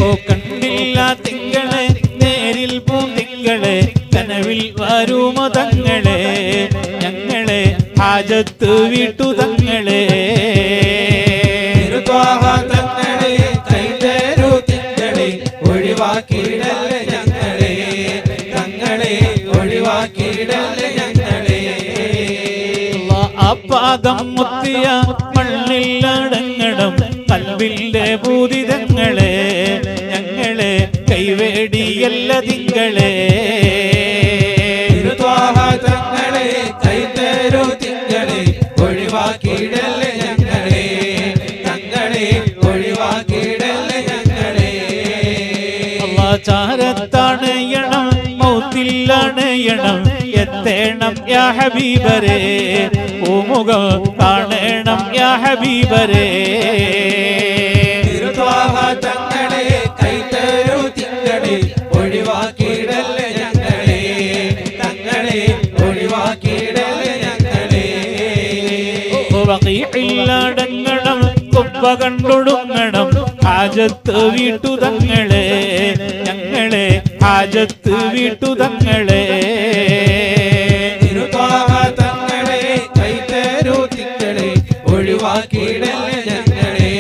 Speaker 2: ഓ കണ്ടില്ല തിങ്കളെ നേരിൽ പൂന്തിങ്കളെ, കനവിൽ വരുമോ തങ്ങളെ, ഞങ്ങളെ ഹാജത്ത് വിട്ടു തങ്ങളെ.
Speaker 1: തിരുതോഹ തങ്ങളെ കൈതരു തിങ്കളെ ഒഴിവാക്കിയിടല്ല ഞങ്ങളെ, തങ്ങളെ ഒഴിവാക്കിയിടല്ല ഞങ്ങളെ.
Speaker 2: അപ്പാദം മുത്തിയ മണ്ണിൽ അടങ്ങണം, കൽവിൽ കൽവിന്റെ പൂരിതങ്ങളെ ഞങ്ങളെ കൈവേടിയല്ല തിങ്കളെ
Speaker 1: തങ്ങളെ കൈതരൂ തിങ്കളെ ഒഴിവാക്കിയിടല്ലേ ഞങ്ങളെ തങ്ങളെ ഒഴിവാക്കിയിടല്ലേ ഞങ്ങളെ
Speaker 2: അല്ലാ ചാരത്തണയണം മൗത്തില്ലണയണം എത്തേണം യാ ഹബീബരേ പൂമുഖം കാണണം യാ ഹബീബരേ
Speaker 1: തങ്ങളെ കൈതരൂ തിങ്കളെ ഒഴിവാക്കിയിടല്ലേ ഞങ്ങളെ തങ്ങളെ ഒഴിവാക്കിയിടല്ലേ ഞങ്ങളെ
Speaker 2: വഖീഇല്ലടങ്ങണം കുബ്ബ കണ്ടൊടുങ്ങണം ഹാജത്ത് വീട്ടു തങ്ങളെ ഞങ്ങളെ ഹാജത്ത് വീട്ടു തങ്ങളെ
Speaker 1: തങ്ങളെ കൈതരൂ തിങ്കളെ ഒഴിവാക്കിയിടല്ലേ ഞങ്ങളെ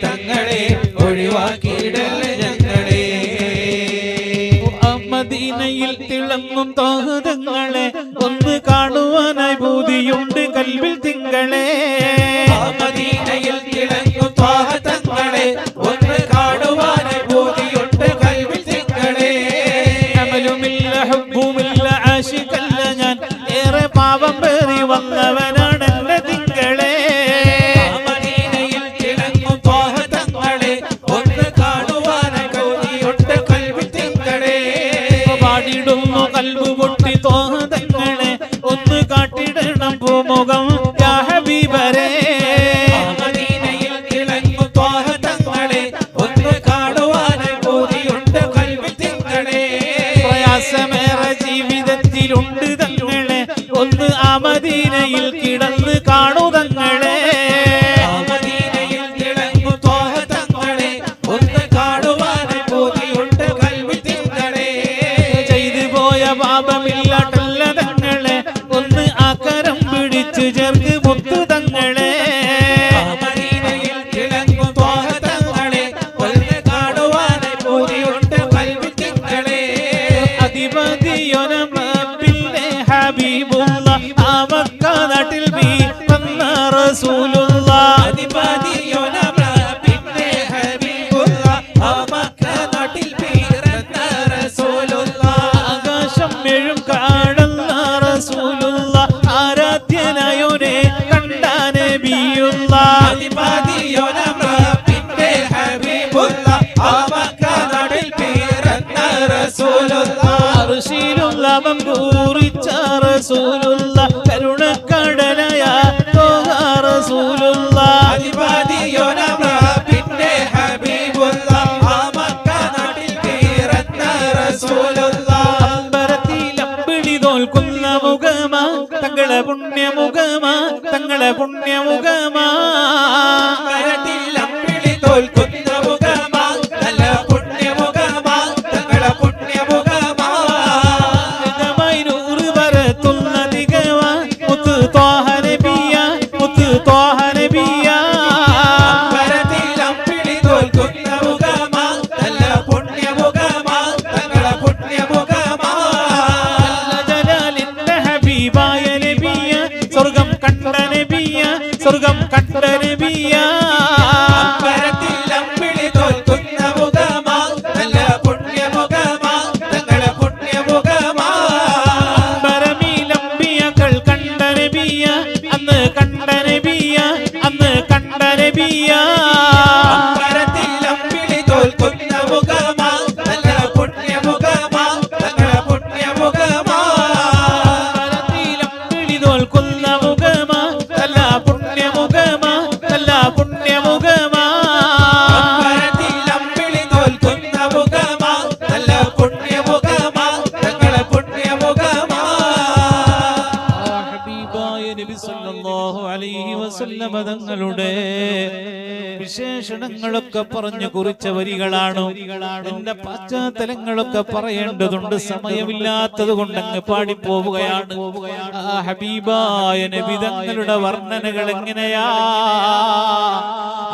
Speaker 1: തങ്ങളെ ഒഴിവാക്കിയിടല്ലേ ഞങ്ങളെ
Speaker 2: മദീനയിൽ തിളങ്ങും തോഹതങ്ങളെ ഒന്ന് കാണുവാനായി ബോധിയുണ്ട് കൽവിൽ തിങ്കളെ
Speaker 1: മദീനയിൽ തിളങ്ങും തോഹതങ്ങളെ ഒന്ന് കാണുവാനായി ബോധിയുണ്ട് കൽവിൽ തിങ്കളെ
Speaker 2: അമലുമില്ല ഹുബ്ബുമില്ല ആശിഖല്ല ഞാൻ ഏറെ പാപം പേറി വന്നവനാണ് എന്റെ തിങ്കളെ
Speaker 1: മദീനയിൽ തിളങ്ങും തോഹതങ്ങളെ ഒന്ന് കാണുവാനായി ബോധിയുണ്ട് കൽവിൽ തിങ്കളെ
Speaker 2: പാടിടുന്നു കൽബ് പൊട്ടി തോഹതങ്ങളെ ഒന്ന് കാട്ടിടണം പൂമുഖം യാ ഹബീബരേ
Speaker 1: മദീനയിൽ തിളങ്ങും തോഹതങ്ങളെ ഒന്ന് കാണുവാനായി ബോധിയുണ്ട് കൽവിൽ തിങ്കളെ
Speaker 2: പ്രയാസമേറെ ജീവിതത്തിലുണ്ട് തങ്ങളെ ഒന്ന് ആ മദീനയിൽ കിടന്ന് കാണൂ തങ്ങളെ
Speaker 1: മദീനയിൽ തിളങ്ങും തോഹതങ്ങളെ ഒന്ന് കാണുവാനായി ബോധിയുണ്ട് കൽവിൽ തിങ്കളെ
Speaker 2: ചെയ്തു പോയ പാപമില്ലാട്ടല്ല തങ്ങളെ ഒന്ന് ആ കരം പിടിച്ചു ചേർക്ക് മുത്തു തങ്ങളെ
Speaker 1: മദീനയിൽ തിളങ്ങും തോഹതങ്ങളെ ഒന്ന് കാണുവാനായി ബോധിയുണ്ട് കൽവിൽ തിങ്കളെ
Speaker 2: അധിപതിയൊനം റബ്ബിന്റെ ഹബീബുള്ള ആ മക്ക നാട്ടിൽ ബി വന്ന റസൂലുള്ള
Speaker 1: അധിപതിയൊനം റബ്ബിന്റെ ഹബീബുള്ള ആ മക്ക നാട്ടിൽ പിറന്ന റസൂലുള്ള
Speaker 2: ആകാശം എഴും കാണുന്ന റസൂലുള്ള ആരാധ്യനായോനെ കണ്ട നബിയുള്ള
Speaker 1: അധിപതിയൊനം റബ്ബിന്റെ ഹബീബുള്ള ആ മക്ക നാട്ടിൽ പിറന്ന റസൂലുള്ള
Speaker 2: അർശിലുള്ളവൻ പൂറിച്ച റസൂലുള്ള കരുണക്കടലയ തോഹ റസൂലുള്ള
Speaker 1: അധിപതിയൊനം റബ്ബിന്റെ ഹബീബുള്ള ആ മക്ക നാട്ടിൽ പിറന്ന റസൂലുള്ള
Speaker 2: അമ്പരത്തിലമ്പിളി തോൽക്കുന്ന മുഖമാ തങ്ങളെ പുണ്യമുഖമാ തങ്ങളെ പുണ്യമുഖമാ
Speaker 1: മരത്തിൽ അമ്പിളി തോൽക്കുന്ന മുഖമാ നല്ല പുണ്യമുഖമാ തങ്ങളെ പുണ്യമുഖമാ
Speaker 2: മായി നൂറ് വരത്തുന്ന തികവാ മുത്ത് ത്വാഹ നബിയ മുത്ത് ത്വാഹ നബിയ
Speaker 1: മരത്തിൽ അമ്പിളി തോൽക്കുന്ന മുഖമാ നല്ല പുണ്യമുഖമാ തങ്ങളെ പുണ്യമുഖമാ
Speaker 2: ജലാലിന്റെ ഹബീബായ നബിയ സ്വർഗം കണ്ട നബിയ സ്വർഗം കണ്ട നബിയ
Speaker 1: മരത്തിൽ അമ്പിളി തോൽക്കുന്ന മുഖമാ നല്ല പുണ്യമുഖമാ തങ്ങളെ പുണ്യമുഖമാ
Speaker 2: പരമീലംബിയകൾ കണ്ട നബിയ അന്ന് കണ്ട നബിയ അന്ന് കണ്ട നബിയ
Speaker 1: മരത്തിൽ അമ്പിളി തോൽക്കുന്ന മുഖമാ നല്ല പുണ്യമുഖമാ തങ്ങളെ പുണ്യമുഖമാ
Speaker 2: പരമീലംബിളി തോൽക്കുന്ന മുഖമാ നല്ല പുണ്യമുഖമാ നല്ല പുണ്യമുഖമാ
Speaker 1: മരത്തിൽ അമ്പിളി തോൽക്കുന്ന മുഖമാ നല്ല പുണ്യമുഖമാ തങ്ങളെ പുണ്യമുഖമാ
Speaker 2: ഹബീബായ നബി സല്ലല്ലാഹു അലൈഹി വസല്ലമ തങ്ങളുടെ വിശേഷണങ്ങളൊക്കെ പറഞ്ഞു കുറിച്ച വരികളാണ്. എന്റെ പശ്ചാത്തലങ്ങളൊക്കെ പറയേണ്ടതുണ്ട്, സമയമില്ലാത്തത് കൊണ്ട് അങ്ങ് പാടിപ്പോവുകയാണ്. ആ ഹബീബായ നബി തങ്ങളുടെ വർണ്ണനകൾ എങ്ങനെയാ,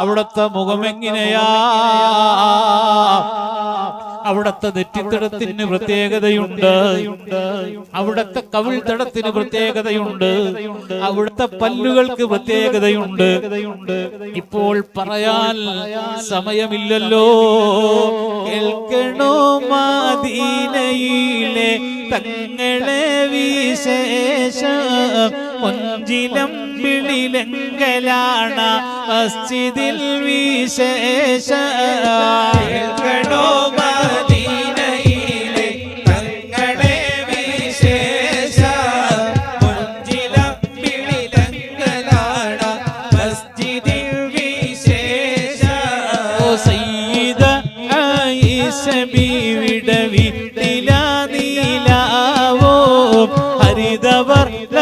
Speaker 2: അവിടുത്തെ മുഖം എങ്ങനെയാ, അവിടത്തെ നെറ്റിത്തടത്തിന് പ്രത്യേകതയുണ്ട്, അവിടത്തെ കവിൾത്തടത്തിന് പ്രത്യേകതയുണ്ട്, അവിടുത്തെ പല്ലുകൾക്ക് പ്രത്യേകതയുണ്ട്. ഇപ്പോൾ പറയാൻ സമയമില്ലല്ലോ. കേൾക്കണോ മദീനയിലെ തങ്ങളെ വിശേഷം, കൊഞ്ചിലം വിളിലെങ്കലാണ് മസ്ജിദിൽ വിശേഷം.
Speaker 1: കേൾക്കണോ മദീനയിലെ തങ്ങളെ വിശേഷം, കൊഞ്ചിലം വിളിലെങ്കലാണ് മസ്ജിദിൽ വിശേഷം.
Speaker 2: ഓ സയ്യിദ ആയിഷ ബീവിയുടെ വീട്ടിലാ നീലാവോ, ഹരിതവർണ്ണ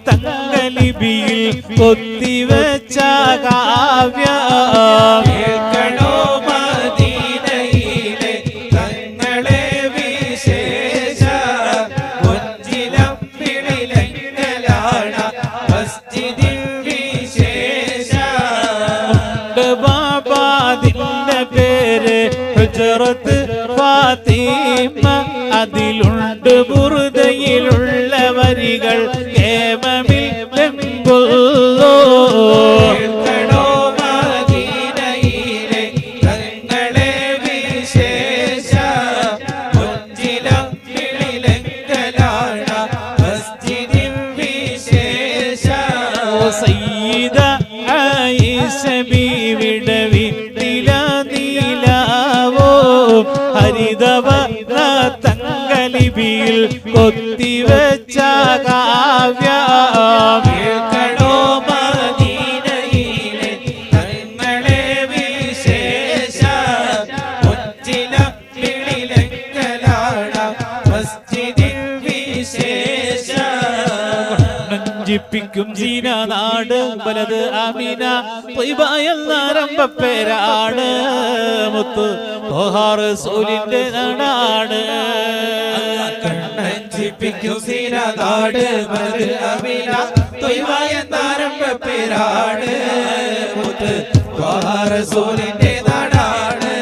Speaker 2: തങ്കലിപിയിൽ കൊത്തിവെച്ച കാവ്യം.
Speaker 1: കേൾക്കണോ മദീനയിലെ തങ്ങളെ വിശേഷം, കൊഞ്ചിലം വിളിലെങ്കലാണ് മസ്ജിദിൽ വിശേഷം.
Speaker 2: ബാബാദിന്റെ പേര് ഹുജറത്ത് ഫാത്തിമ, അതിലുണ്ട് ബുർദയിലുള്ള വരികൾ കേമമിൽ വെമ്പുള്ളോ.
Speaker 1: കേൾക്കണോ മദീനയിലെ തങ്ങളെ വിശേഷം, കൊഞ്ചിലം വിളിലെങ്കലാണ് മസ്ജിദിൽ വിശേഷം.
Speaker 2: ഓ സയ്യിദ ആയിഷ ബീവിയുടെ വീട്ടിലാ നീലാവോ, ഹരിതവർണ്ണ തങ്കലിപിയിൽ കൊത്തിവെച്ച കാവ്യം.
Speaker 1: കേൾക്കണോ മദീനയിലെ തങ്ങളെ വിശേഷം, കൊഞ്ചിലം വിളിലെങ്കലാണ് മസ്ജിദിൽ വിശേഷം.
Speaker 2: നെഞ്ചിപ്പിക്കും സീനാനാട് വലത് അമിന ത്വയ്ബ എന്നാരംഭ പേരാണ്, മുത്ത് ത്വഹ റസൂലിന്റെ നാടാണ്.
Speaker 1: കണ്ണഞ്ചിപ്പിക്കും സീനനാട് വലത് അമിന ത്വയ്ബ എന്നാരംഭ പേരാണ്, മുത്ത് ത്വഹ റസൂലിന്റെ നാടാണ്.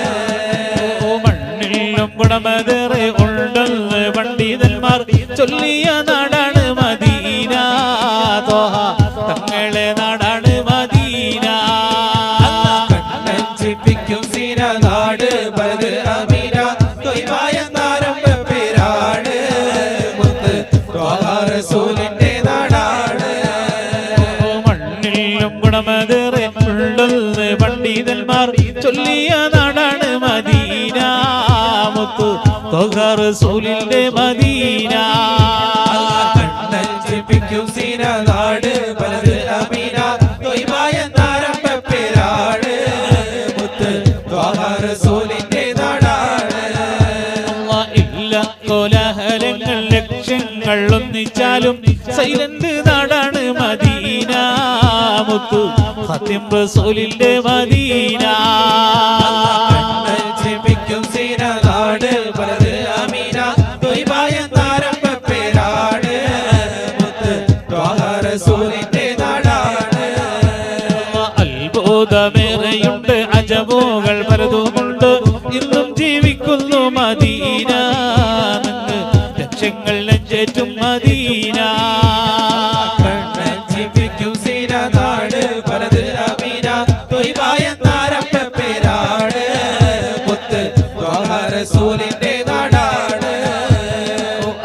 Speaker 2: ഓ മണ്ണിലും ഗുണമതേറെ ഉണ്ടെന്ന് പണ്ഡിതന്മാർ ചൊല്ലിയ നാടാണ് മദീന, ത്വഹ തങ്ങളെ നാടാണ് മദീന.
Speaker 1: കണ്ണഞ്ചിപ്പിക്കും സീനനാട് വലത് അമിന ത്വയ്ബ എന്നാരംഭ പേരാണ്, മുത്ത് ത്വഹ റസൂലിന്റെ നാടാണ്.
Speaker 2: ഓ മണ്ണിലും ഗുണമതേറെ ഉണ്ടെന്ന് പണ്ഡിതന്മാർ ചൊല്ലിയ നാടാണ് മദീന, മുത്ത് ത്വഹ റസൂലിന്റെ മദീന.
Speaker 1: കണ്ണഞ്ചിപ്പിക്കും സീനനാട് വലത് അമിന ത്വയ്ബ എന്നാരംഭ പേരാണ്, മുത്ത് ത്വഹ റസൂലിന്റെ നാടാണ്.
Speaker 2: ഇല്ല കോലാഹലങ്ങൾ ലക്ഷ്യങ്ങൾ ഒന്നിച്ചാലും സൈലന്റ് നാടാണ് മദീന, മുത്തു ഖാതിം റസൂലിന്റെ മദീന.
Speaker 1: കണ്ണഞ്ചിപ്പിക്കും സീനനാട് വലത് അമിന ത്വയ്ബ എന്നാരംഭ പേരാണ്, മുത്ത് ത്വഹ റസൂലിന്റെ നാടാണ്.
Speaker 2: അത്ഭുതമേറെയുണ്ട്, അജബുകൾ പലതുമുണ്ട്, ഇന്നും ജീവിക്കുന്നു മദീന, നിന്ന് ലക്ഷ്യങ്ങൾ നെഞ്ചേറ്റും മദീന.
Speaker 1: കണ്ണഞ്ചിപ്പിക്കും സീനനാട് വലത് അമിന ത്വയ്ബ എന്നാരംഭ പേരാണ്, മുത്ത് ത്വഹ റസൂലിന്റെ നാടാണ്.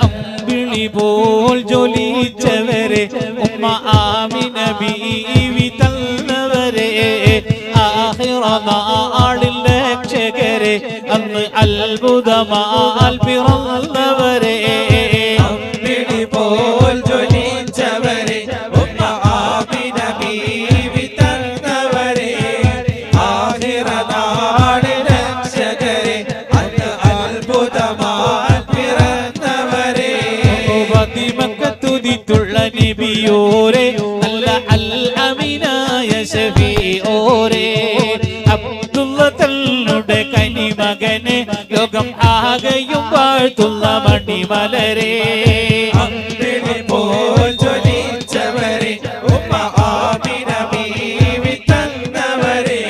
Speaker 2: അമ്പിളി പോൽ ജ്വലിച്ചവരെ ഉമ്മ ആമിന ബീവി തന്നവരെ, ആഖിറ നാളിൽ രക്ഷകരെ അന്ന് അത്ഭുതമാൽ പിറന്നവരെ.
Speaker 1: അമ്പിളി പോൽ ജ്വലിച്ചവരെ ഉമ്മ ആമിന ബീവി തന്നവരെ, ആഖിറ നാളിൽ രക്ഷകരെ അന്ന് അത്ഭുതമായി പിറന്നവരെ.
Speaker 2: ഫാത്തിമക്കത്തുതിത്തുള്ള നബിയോരെ നല്ല അൽ അമിനായ ശഫീഓരെ, അബ്ദുള്ള തങ്ങളുടെ കനിമകനെ ലോകം ആകെയും വാഴ്ത്തുന്ന മണിമലരെ.
Speaker 1: അമ്പിളി പോൽ ജ്വലിച്ചവരെ ഉമ്മ ആമിന ബീവി തന്നവരെ,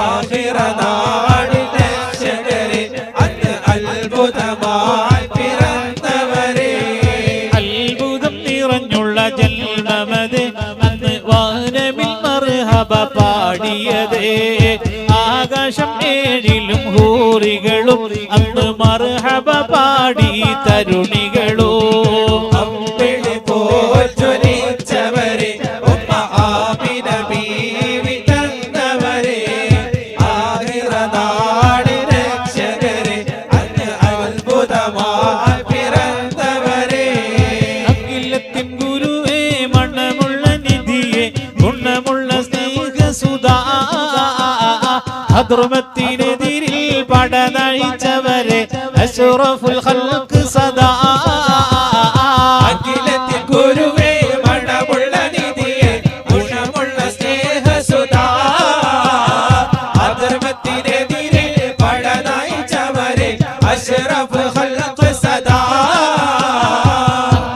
Speaker 1: ആഖിറ നാളിൽ രക്ഷകരെ അന്ന്
Speaker 2: ആകാശം ഏഴിലും ഹൂറികളും അന്ന് മർഹബ പാടി തരുണികളോ
Speaker 1: അമ്പിളി പോൽ ജ്വലിച്ചവരെ ഉമ്മ ആമിന ബീവി തന്നവരെ ആഖിറ നാട് രക്ഷകരെ അന്ന് അത്ഭുതമായി പിറന്നവരെ
Speaker 2: അഖിലത്തിൻ ഗുരുവേ മണ്ണമുള്ള നിധിയെ ഗുണമുള്ള സ്നേഹസുധാ അധർമ്മത്തിനെതിരിൽ പട നയിച്ചവരെ അഷ്റഫുൽ ഖൽഖ് സദാ
Speaker 1: അഖിലത്തിൻ ഗുരുവേ മണമുള്ള നിധിയെ ഗുണമുള്ള സ്നേഹസുധാ അധർമ്മത്തിനെതിരെ പട നയിച്ചവരെ അഷ്റഫുൽ ഖൽഖ് സദാ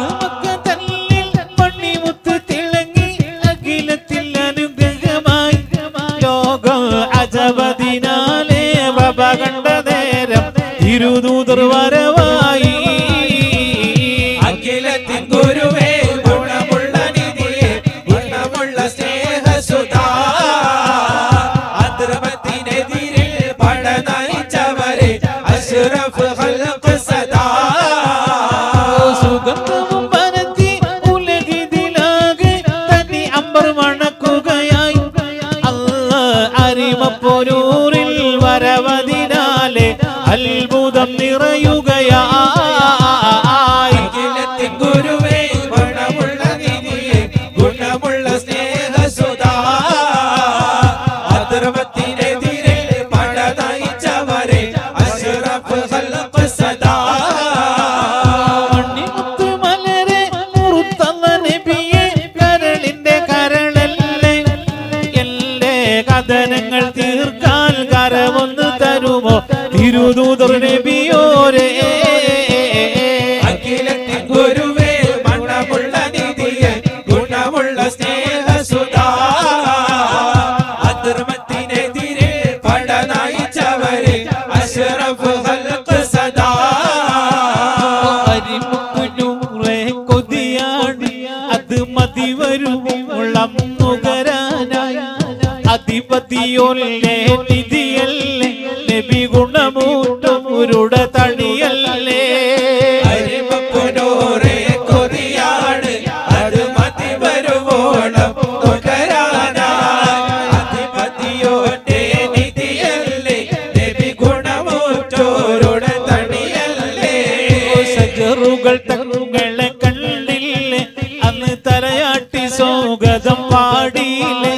Speaker 2: മക്കതല്ലിൽ മണിമുത്ത് തിളങ്ങി അഖിലത്തിൽ അനുഗ്രഹമായി ലോകം അജബദിനാലെ വബ കണ്ട നേരം തിരുദൂതർ വരവായി
Speaker 1: അഖിലത്തിൻ ഗുരുവേ ഗുണമുള്ള നിധിയെ ഗുണമുള്ള സ്നേഹസുധാ അധർമ്മത്തിനെതിരെ പട നയിച്ചവരെ അഷ്റഫുൽ ഖൽഖ് സദാ
Speaker 2: സുഗന്ധവും പരത്തി ഉലകിതിലാകെ തനി അമ്പർ മണക്കുകയായി അരിമപ്പൊരൂരിൽ വരവതിനാലെ അത്ഭുതം നിറയുകയായി
Speaker 1: അഖിലത്തിൻ ഗുരുവേ ഗുണമുള്ള നിധിയെ ഗുണമുള്ള സ്നേഹസുധാ അധർമ്മത്തിനെതിരെ പട നയിച്ചവരെ അഷ്റഫുൽ ഖൽഖ് സദാ
Speaker 2: മണിമുത്ത് മലരെ മുറുത്തള്ള നബിയെ കരളിന്റെ കരളല്ലേ എല്ലേ കഥനങ്ങൾ തീർക്കാൻ കരമൊന്ന് തരുമോ തിരുദൂതർ നബിയോരേ
Speaker 1: അഖിലത്തിൻ ഗുരുവേ മണമുള്ള നിധിയെ ഗുണമുള്ള സ്നേഹസുധാ അധർമ്മത്തിനെതിരെ പട നയിച്ചവരെ അഷ്റഫുൽ ഖൽഖ് സദാ
Speaker 2: അരിമുക്കുനൂറെ കൊതിയാടി അത് മതി വരുമുളം നുകരാനായി അധിപതിയൊല്ലേ നിധിയല്ലേ നബി ഗുണമൂട്ടുമുരുടെ തടിയല്ലേ
Speaker 1: അരിമപ്പുനൂറെ കൊതിയാണ് അത് മതി വരുവോളം നുകരാനായി അധിപതിയോന്റെ നിധിയല്ലേ നബി ഗുണമൂറ്റോരുടെ തടിയല്ലേ
Speaker 2: സജറുകൾ തങ്ങളെ കണ്ടില്ലേ അന്ന് തലയാട്ടി സ്വാഗതം പാടിയില്ലേ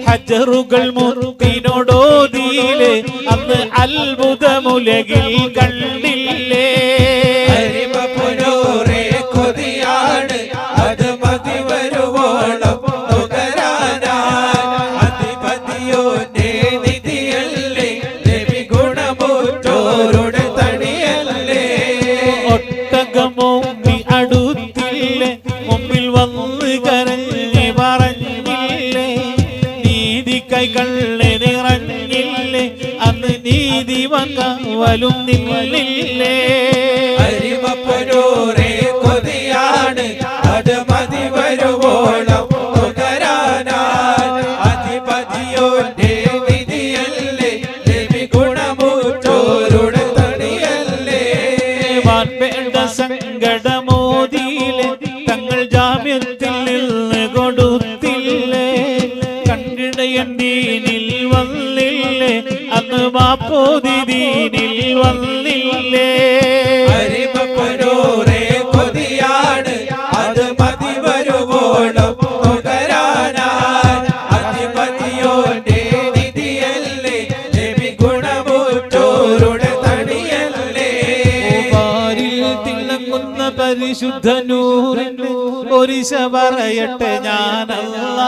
Speaker 2: ഹജറുകൾ മുറുക്കിനോടോതിയില്ലേ അന്ന് അത്ഭുതമുലകിൽ കണ്ടില്ലേ
Speaker 1: അരിമപ്പുനൂറെ കൊതിയാണ് അത് മതി വരുവോളം നുകരാനായി അധിപതിയോന്റെ നിധിയല്ലേ നബി ഗുണമൂറ്റോരുടെ തടിയല്ലേ
Speaker 2: ഒട്ടകമോമ്പി അടുത്തില്ലേ മുമ്പിൽ വന്ന് കരഞ്ഞ് പറഞ്ഞില്ലേ നീതി കൈകളെ നിറഞ്ഞില്ലേ അന്ന് നീതി വലും നിന്നില്ലേ
Speaker 1: അരിമപ്പുനൂറെ കൊതിയാണ് അത് മതി വരുവോളം നുകരാനായി അധിപതിയോന്റെ നിധിയല്ലേ നബി ഗുണമൂറ്റോരുടെ തടിയല്ലേ
Speaker 2: വേണ്ട സങ്കടമോദിയിലെ തങ്ങൾ ജാമ്യത്തിൽ നിന്ന് കൊടുത്തില്ലേ കണ്ടിടയൻ ദീനിൽ വന്നില്ലേ അന്ന് മാപ്പോതി ദീനിൽ വന്നില്ലേ
Speaker 1: അരിമപ്പുനൂറെ കൊതിയാണ് അത് മതി വരുവോളം നുകരാനായി അധിപതിയോന്റെ നിധിയല്ലേ നബി ഗുണമൂറ്റോരുടെ തടിയല്ലേ
Speaker 2: പാരിൽ തിളങ്ങുന്ന പരിശുദ്ധ നൂറിന്റെ ഒരിശ പറയട്ടെ ഞാനല്ല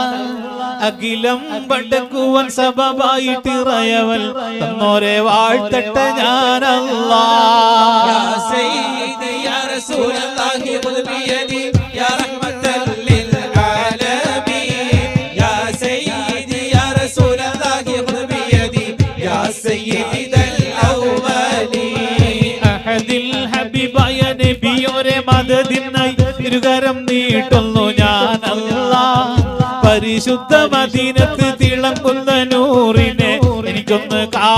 Speaker 2: അഖിലം പടക്കുവൻ സബബായിട്ടിറയവൻ തന്നോരെ വാഴ്ത്തട്ടെ ഞാനല്ല
Speaker 1: يا سيدي يا رسول الله خذ بيدي يا رحمة للعالمين يا سيدي يا رسول الله خذ بيدي يا سيد الأولين
Speaker 2: അഹദിൽ ഹബീബായ നബിയോരെ മദദിനായി ഇരുകരം നീട്ടുന്നു ഞാനല്ല പരിശുദ്ധ മദീനത്ത് തിളങ്ങുന്ന നൂറി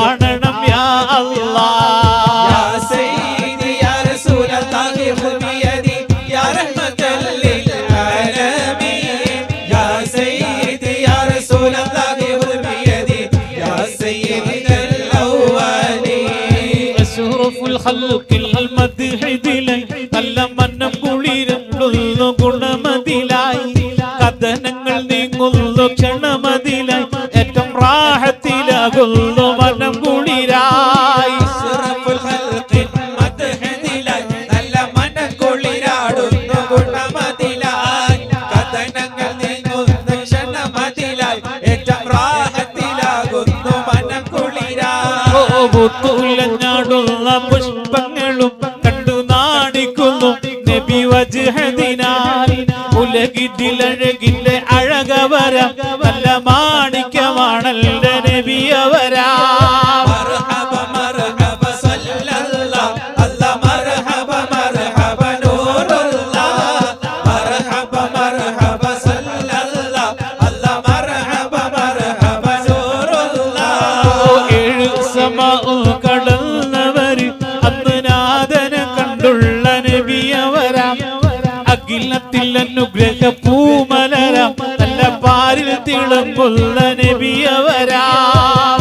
Speaker 2: കാണണം യാ അല്ലാഹ്
Speaker 1: യാ സയ്യിദി യാ റസൂലല്ലാഹി ഖുദ് ബിയദി യാ റഹ്മത്തൽ ലിൽ ആലമീൻ യാ സയ്യിദി യാ റസൂലല്ലാഹി ഖുദ് ബിയദി യാ സയ്യിദൽ അവ്വലീൻ
Speaker 2: അഷ്റഫുൽ ഖൽഖിൽ മദ്ഹിദിലായി നല്ല മന്നം കുളിരുന്നു ഗുണമതിലായി കഥനങ്ങൾ നീങ്ങുന്നു ക്ഷണമതിലായി ഏറ്റവും റാഹത്തിലാകുന്നു മനം കുളിരായി
Speaker 1: അഷ്റഫുൽ ഖൽഖിൽ മദ്ഹിദിലായി നല്ല മനം കുളിരാടുന്നു ഗുണമതിലായി കഥനങ്ങൾ നീങ്ങുന്നു ക്ഷണമതിലായി ഏറ്റവും റാഹത്തിലാകുന്നു മനം കുളിരായി
Speaker 2: പൂത്തുലഞ്ഞാടുന്ന പുഷ്പങ്ങളും കണ്ടു നാണിക്കുന്നു നബി വജ്ഹദിനാൽ ഉലകിതിലഴകിന്റെ അഴകവര നല്ല മാണിക്യമാണല്ലേ നബി അവരാ
Speaker 1: മർഹബ മർഹബ സല്ലല്ലാഹ് അല്ലാഹ് മർഹബ മർഹബ നൂറുല്ലാഹ് മർഹബ മർഹബ സല്ലല്ലാഹ് അല്ലാഹ് മർഹബ മർഹബ നൂറുല്ലാഹ്
Speaker 2: ഏഴ് സമാഉം കടന്നവര് അന്ന് നാഥനെ കണ്ടുള്ള നബി അവരാ അഖിലത്തിൽ അനുഗ്രഹ പൂമലരാം നല്ല പാരിൽ തിളങ്ങുന്ന നബി അവരാ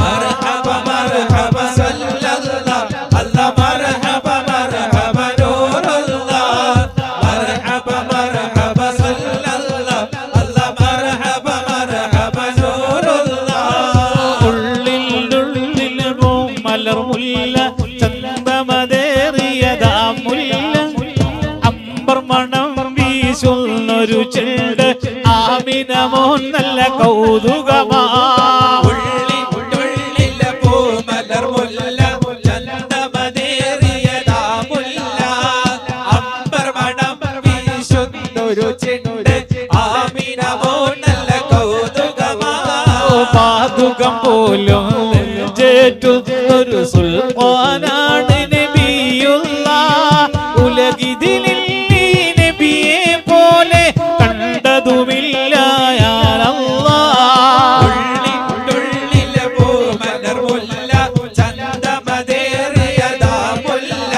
Speaker 1: മർഹബ മർഹബ സല്ലല്ലാഹ് അല്ലാഹ് മർഹബ മർഹബ നൂറുല്ലാഹ് മർഹബ മർഹബ സല്ലല്ലാഹ് അല്ലാഹ് മർഹബ മർഹബ നൂറുല്ലാഹ്
Speaker 2: ഉള്ളിൽ മലർമുല്ല ചന്തമതേറിയതാ മുല്ല അമ്പർ മണം വീശുന്നൊരു ചെണ്ട് ആമിനമോൻ നല്ല കൗതുകമാ
Speaker 1: ഉള്ളിൽ പൂമലർ മുല്ല ചന്തമതേറിയതാ മുല്ല അമ്പർ മണം വീശുന്നൊരു ചെണ്ട് ആമിനമോൻ നല്ല കൗതുകമാ
Speaker 2: പാതുകം പോലും ചേറ്റുന്നൊരു സുൽത്താനാണ് നബിയുള്ള ഉലകിതിലിൽ ഈ നബിയെ പോലെ കണ്ടതുമില്ല യാ അല്ലാഹ്
Speaker 1: ഉള്ളിൽ പൂമലർ മുല്ല ചന്തമതേറിയതാ മുല്ല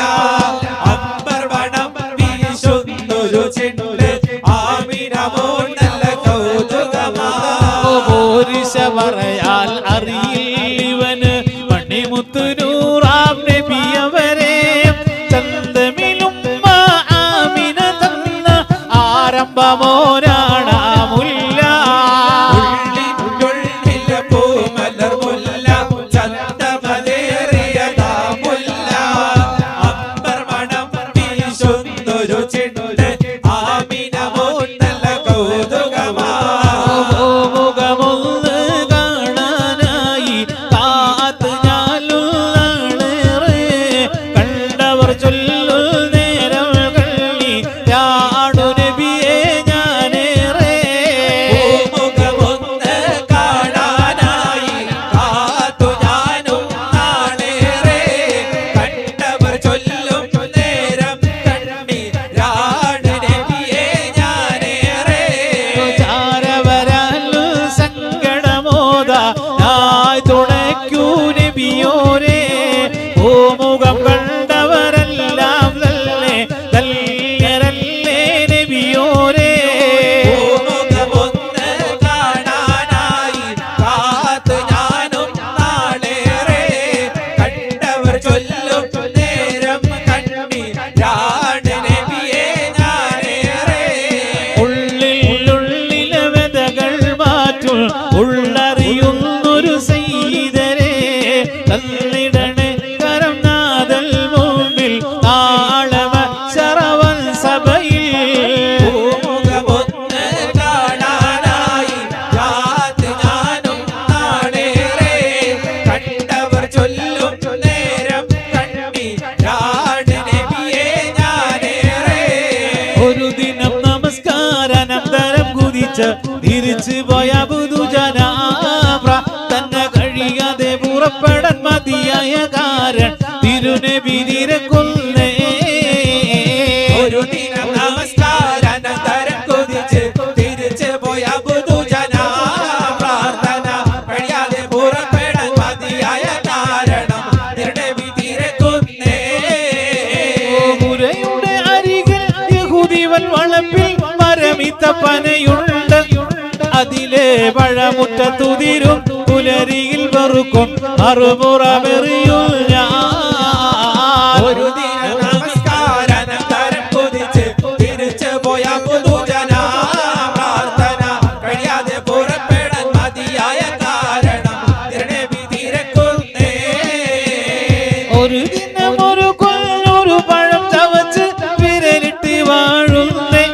Speaker 1: അമ്പർ മണം വീശുന്നൊരു ചെണ്ട് ആമിനമോൻ നല്ല കൗതുകമാ
Speaker 2: പോരിശ പറയാൽ അറിയില്ലവന് മണിമുത്തു നൂറാം നബിയവരെ ചന്തമിലും ആമിന തന്ന ആരംഭമോനാണ് ആ മുല്ല
Speaker 1: ഉള്ളിൽ പൂമലർ മുല്ല ചന്തമതേറിയതാ മുല്ല അമ്പർ മണം വീശുന്നൊരു ചെണ്ട് ആമിനമോൻ നല്ല കൗതുകമാ
Speaker 2: മുഖമൊന്ന് കാണാനായി കാത്ത് ഞാനുള്ളേറെ കണ്ടവർ ചൊല്ലു നേരം കള്ളി ഞാടു നബിയെ ഞാനേറെ
Speaker 1: മുഖമൊന്ന് കാണാനായി കാത്തു ഞാനും നാളേറെ കണ്ടവർ ചൊല്ലും നേരം കണ്ണീരാണ് നബിയെ ഞാനേറെ
Speaker 2: ചാരവരാലു സങ്കടമോദ നായ് തുണയ്ക്കൂ നബിയോരേ ഭൂമുഖം കണ്ടവരെല്ലാം നല്ലേ നല്ലരല്ലേ നബിയോരേ
Speaker 1: മുഖമൊന്ന് കാണാനായി കാത്തു ഞാനും നാളേറെ കണ്ടവർ ചൊല്ലും നേരം കണ്ണീരാണ് നബിയെ ഞാനേറെ
Speaker 2: ഉള്ളിലെ വെതകൾ മാറ്റും ഉള്ളറിയുന്നൊരു സൈതരെ തന്നിടണേ കരം നാദൽ മുമ്പിൽ താളവ ശരവൻ സഭയിൽ
Speaker 1: മുഖമൊന്ന് കാണാനായി കാത്ത് ഞാനും നാളേറെ കണ്ടവർ ചൊല്ലും നേരം കണ്ണീരാണ് നബിയെ ഞാനേറെ
Speaker 2: ഒരു ദിനം നമസ്കാരാനന്തരം കുതിച്ച് തിരിച്ചു പോയ പുതുജന തന്നെ കഴിയാതെ പുറപ്പെടാൻ മതിയായ കാരൻ തിരുനബി തിരക്കൊന്നേ
Speaker 1: ഒരു ദിനം നമസ്കാരാനന്തരം കുതിച്ച് തിരിച്ചു പോയ പുതുജന പ്രാർത്ഥന കഴിയാതെ പുറപ്പെടാൻ മതിയായ താര
Speaker 2: അതിലെ പഴമുറ്റത്തുതിരും പുലരിയിൽ വെറുക്കും മറുപുറമെറിയും ഞാൻ
Speaker 1: ഒരു ദിന നമസ്കാരം കുതിച്ച് തിരിച്ചു പോയ പുതുജന പ്രാർത്ഥന കഴിയാതെ പുറപ്പെടാൻ മതിയായ കാരണം തിരുനബി തിരക്കുന്നേ
Speaker 2: ഒരു ദിനം ഒരു കൊല്ലൊരു പഴം ചവച്ച് വിരലിട്ട് വാഴുന്നേ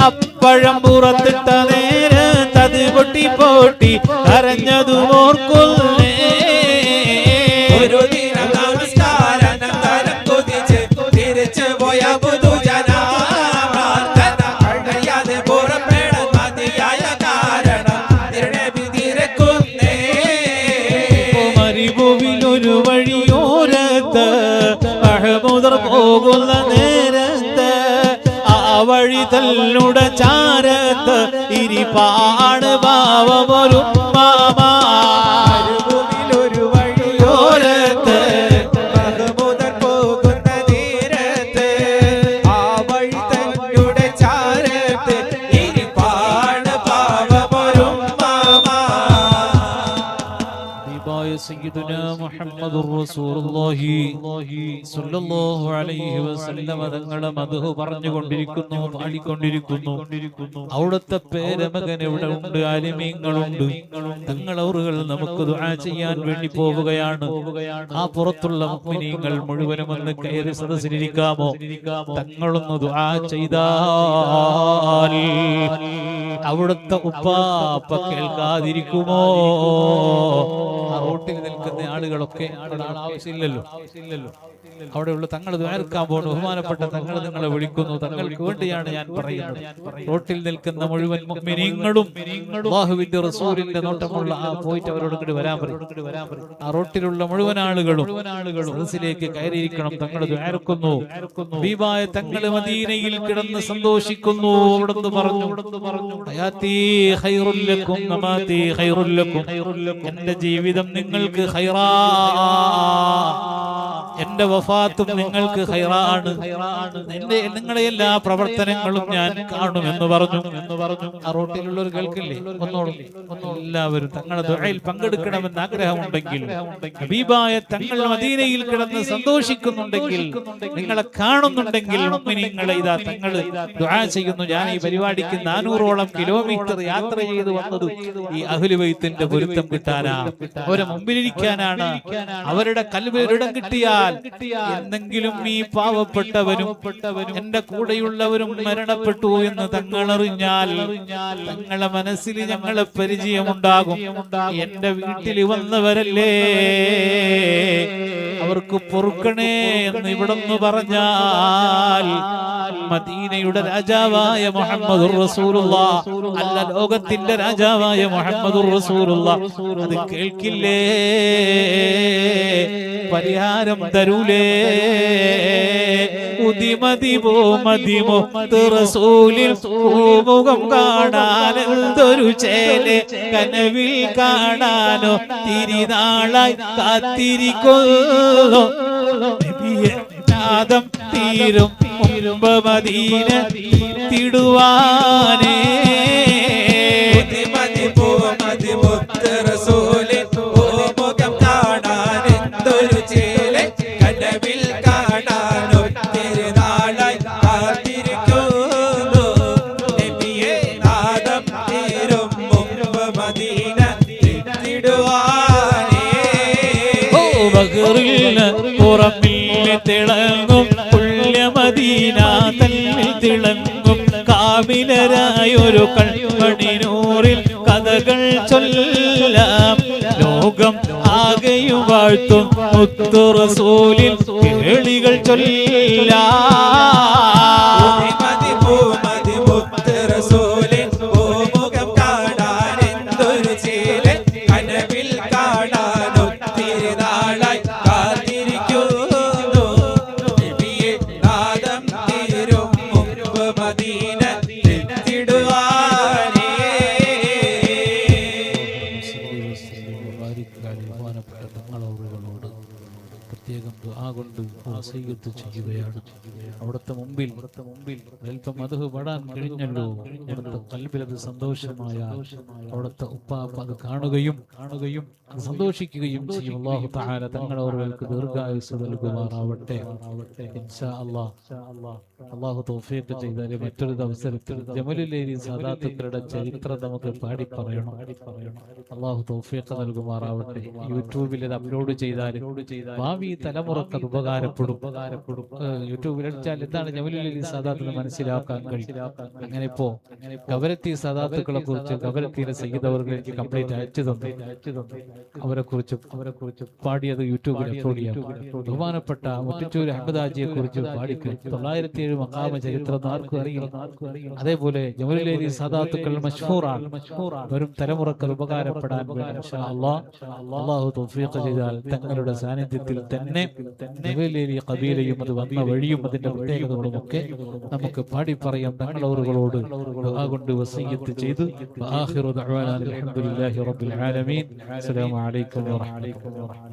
Speaker 2: അപ്പഴം പുറത്തിട്ട നേരത്ത് അത് പൊട്ടി പൊട്ടി കരഞ്ഞതും ഓർക്കുന്നേ
Speaker 1: ഒരു ദിന നമസ്കാരം കുതിച്ച് തിരിച്ചു പോയ പുതുജന പ്രാർത്ഥന കഴിയാതെ പുറപ്പെടാൻ മതിയായ കാരണം തിരുനബി തിരക്കുന്നേ
Speaker 2: മരുഭൂവിലൊരു വഴിയോരത്ത് മഹ്മൂദർ പോകുന്ന നേരത്ത് ആ വഴി തല്ലുടെ ചാരത്ത് ഇരിപ്പാണ് പാവമൊരു മാമാ
Speaker 1: മരുഭൂമിയിലൊരു വഴിയോരത്ത് മഹ്മൂദർ പോകുന്ന നേരത്ത് ആ വഴി തന്നുടെ ചാരത്ത് ഇരിപ്പാണ് പാവമൊരു മാമാ
Speaker 2: സയ്യിദുനാ മുഹമ്മദുർ റസൂലുള്ളാഹി സ്വല്ലല്ലാഹു അലൈഹി വസല്ലം തങ്ങളെ മദ്ഹ് പറഞ്ഞുകൊണ്ടിരിക്കുന്നു പാടിക്കൊണ്ടിരിക്കുന്നു അവിടുത്തെ പേരമകൻ ഇവിടെ ഉണ്ട് ആലിമീങ്ങളുണ്ട് തങ്ങളവറുകൾ നമുക്ക് ദുആ ചെയ്യാൻ വേണ്ടി പോവുകയാണ് ആ പുറത്തുള്ള മുഅ്മിനീങ്ങൾ മുഴുവനും ഒന്ന് കയറി സദസ്സിലിരിക്കാമോ തങ്ങളൊന്ന് ദുആ ചെയ്താൽ അവിടുത്തെ ഉപ്പാപ്പ കേൾക്കാതിരിക്കുമോ റോട്ടിൽ നിൽക്കുന്ന ആളുകളൊക്കെ ആവശ്യമില്ലല്ലോ അവിടെയുള്ള തങ്ങൾ ദ്വാരക്കാൻ പോകുന്നു ബഹുമാനപ്പെട്ട തങ്ങൾ നിങ്ങളെ വിളിക്കുന്നു തങ്ങൾക്ക് വേണ്ടിയാണ് ഞാൻ പറയുന്നത് റോട്ടിൽ നിൽക്കുന്ന മുഴുവൻ മുഅ്മിനീങ്ങളും അല്ലാഹുവിന്റെ റസൂലിന്റെ നോട്ടമുള്ള ആ പോയിട്ട് അവരോട് ഇങ്ങോട്ട് വരാൻ പറയും ആ റോട്ടിലുള്ള മുഴുവൻ ആളുകളും സദസ്സിലേക്ക് കയറിയിരിക്കണം തങ്ങൾ ദ്വാരക്കുന്നു ഹബീബായ തങ്ങൾ മദീനയിൽ കിടന്ന് സന്തോഷിക്കുന്നു അവിടുന്ന് പറഞ്ഞു ഹയാത്തി ഖൈറുൽ ലക്കും മമാതി ഖൈറുൽ ലക്കും എന്റെ ജീവിതം നിങ്ങൾക്ക് ഖൈറാ എന്റെ വഫാത്തും നിങ്ങൾക്ക് ഖൈറാണ് നിങ്ങളുടെ എല്ലാ പ്രവർത്തനങ്ങളും ഞാൻ കാണുമെന്ന് പറഞ്ഞു ആ റോട്ടിലുള്ളവർ കേൾക്കില്ലേ ഒന്നോടും എല്ലാവരും തങ്ങളുടെ ദുആയിൽ പങ്കെടുക്കണമെന്ന് ആഗ്രഹമുണ്ടെങ്കിൽ ഹബീബായ തങ്ങൾ മദീനയിൽ കിടന്ന് സന്തോഷിക്കുന്നുണ്ടെങ്കിൽ നിങ്ങളെ കാണുന്നുണ്ടെങ്കിൽ മുഅ്മിനീങ്ങളെ ഇതാ തങ്ങൾ ദുആ ചെയ്യുന്നു ഞാൻ ഈ പരിപാടിക്ക് 400ഓളം കിലോമീറ്റർ യാത്ര ചെയ്ത് വന്നത് ഈ അഹ്ലു ബൈത്തിന്റെ പൊരുത്തം കിട്ടാനാ അവരെ മുമ്പിലിരിക്കാനാണ് അവരുടെ കൽബിൽ ഇടം കിട്ടിയാൽ എന്തെങ്കിലും ഈ പാവപ്പെട്ടവരും എന്റെ കൂടെയുള്ളവരും മരണപ്പെട്ടു എന്ന് തങ്ങൾ അറിഞ്ഞാൽ തങ്ങളെ മനസ്സിൽ ഞങ്ങളെ പരിചയമുണ്ടാകും എന്റെ വീട്ടിൽ വന്നവരല്ലേ അവർക്ക് പൊറുക്കണേ എന്ന് ഇവിടുന്ന് പറഞ്ഞാൽ മദീനയുടെ രാജാവായ മുഹമ്മദുർ റസൂലുള്ളാഹ് അല്ല ലോകത്തിന്റെ രാജാവായ മുഹമ്മദുർ റസൂലുള്ളാഹ് അത് കേൾക്കില്ലേ പരിഹാരം തരൂലേ ഉദിമതിമോ മതിമോ റസൂലിൽ മുഖം കാണാൻ എന്തൊരു ചേലെ കനവിൽ കാണാനോ തിരിനാളായി കാത്തിരിക്കുന്നു നാദം തീരും മുമ്പ് മദീന തിടുവാനേ പുറമിൽ തിളങ്ങും പുണ്യമദീന തന്നിൽ തിളങ്ങും കാമിലരായൊരു കൺമണിനൂറിൽ കഥകൾ ചൊല്ലാം ലോകം ആകെയും വാഴ്ത്തും മുത്തു റസൂലിൽ കേളികൾ ചൊല്ലാം പ്രത്യേകം ദുആ കൊണ്ട് വസിയ്യത്ത് ചെയ്യുകയാണ്. അവിടുത്തെ മുമ്പിൽ അല്പം മദ്ഹ് പാടാൻ കഴിഞ്ഞല്ലോ. അവിടുത്തെ ഖൽബിലത് സന്തോഷമായ അവിടുത്തെ ഉപ്പാപ്പ അത് കാണുകയും അത് സന്തോഷിക്കുകയും ചെയ്യും. അല്ലാഹു തആല തങ്ങളവർക്ക് ദീർഘായുസ്സ് നൽകുമാറാവട്ടെ. ഇൻഷാ അല്ലാഹ് അല്ലാഹു തൗഫീഖ് ചെയ്താൽ മറ്റൊരു അവസരത്തിൽ ജമലുല്ലൈലി സാദാത്തുക്കളുടെ ചരിത്രം നമുക്ക് പാടി പറയണം. അല്ലാഹു തൗഫീഖ് നൽകുമാറാവട്ടെ. യൂട്യൂബിൽ ഇത് അപ്ലോഡ് ചെയ്താൽ ഭാവി തലമുറക്ക് അത് ഉപകാരപ്പെടും. യൂട്യൂബിൽ അടിച്ചാൽ എന്താണ് ജമലുല്ലൈലി സാദാത്ത് എന്ന് മനസ്സിലാക്കാൻ കഴിയും. അങ്ങനെ ഇപ്പോ കവരത്തി സാദാത്തുക്കളെ കുറിച്ച് കവരത്തിയിലെ സയ്യിദ് അവർക്ക് കംപ്ലീറ്റ് അയച്ചു തന്നു. അവരെ കുറിച്ച് പാടിയത് യൂട്യൂബിൽ അപ്ലോഡ് ചെയ്യാം. ബഹുമാനപ്പെട്ട മുട്ടിച്ചൂർ അഹമ്മദ് ഹാജിയെ കുറിച്ച് പാടിക്കും. 907 മഖാമ ചരിത്രം ആർക്കും അറിയില്ല. അതേപോലെ ജമലുല്ലൈലി സാദാത്തുക്കൾ മശ്ഹൂറാണ്. വരും തലമുറക്ക് ഉപകാരപ്പെടാൻ ഇൻഷാ അല്ലാഹ് അല്ലാഹു തൗഫീഖ് ചെയ്താൽ തങ്ങളുടെ സാന്നിധ്യത്തിൽ തന്നെ ജമലുല്ലൈലി ഖബീലയും അത് വന്ന വഴിയും അതിന്റെ പ്രത്യേകതകളും ഒക്കെ നമുക്ക് പാടി പറയാം. തങ്ങളവറുകളോട് ദുആ കൊണ്ട് വസിയ്യത്ത് ചെയ്തു. വആഖിറു ദഅ്വാനാ അൽഹംദുലില്ലാഹി റബ്ബിൽ ആലമീൻ. അസ്സലാമു അലൈക്കും വറഹ്മത്തുള്ളാഹി.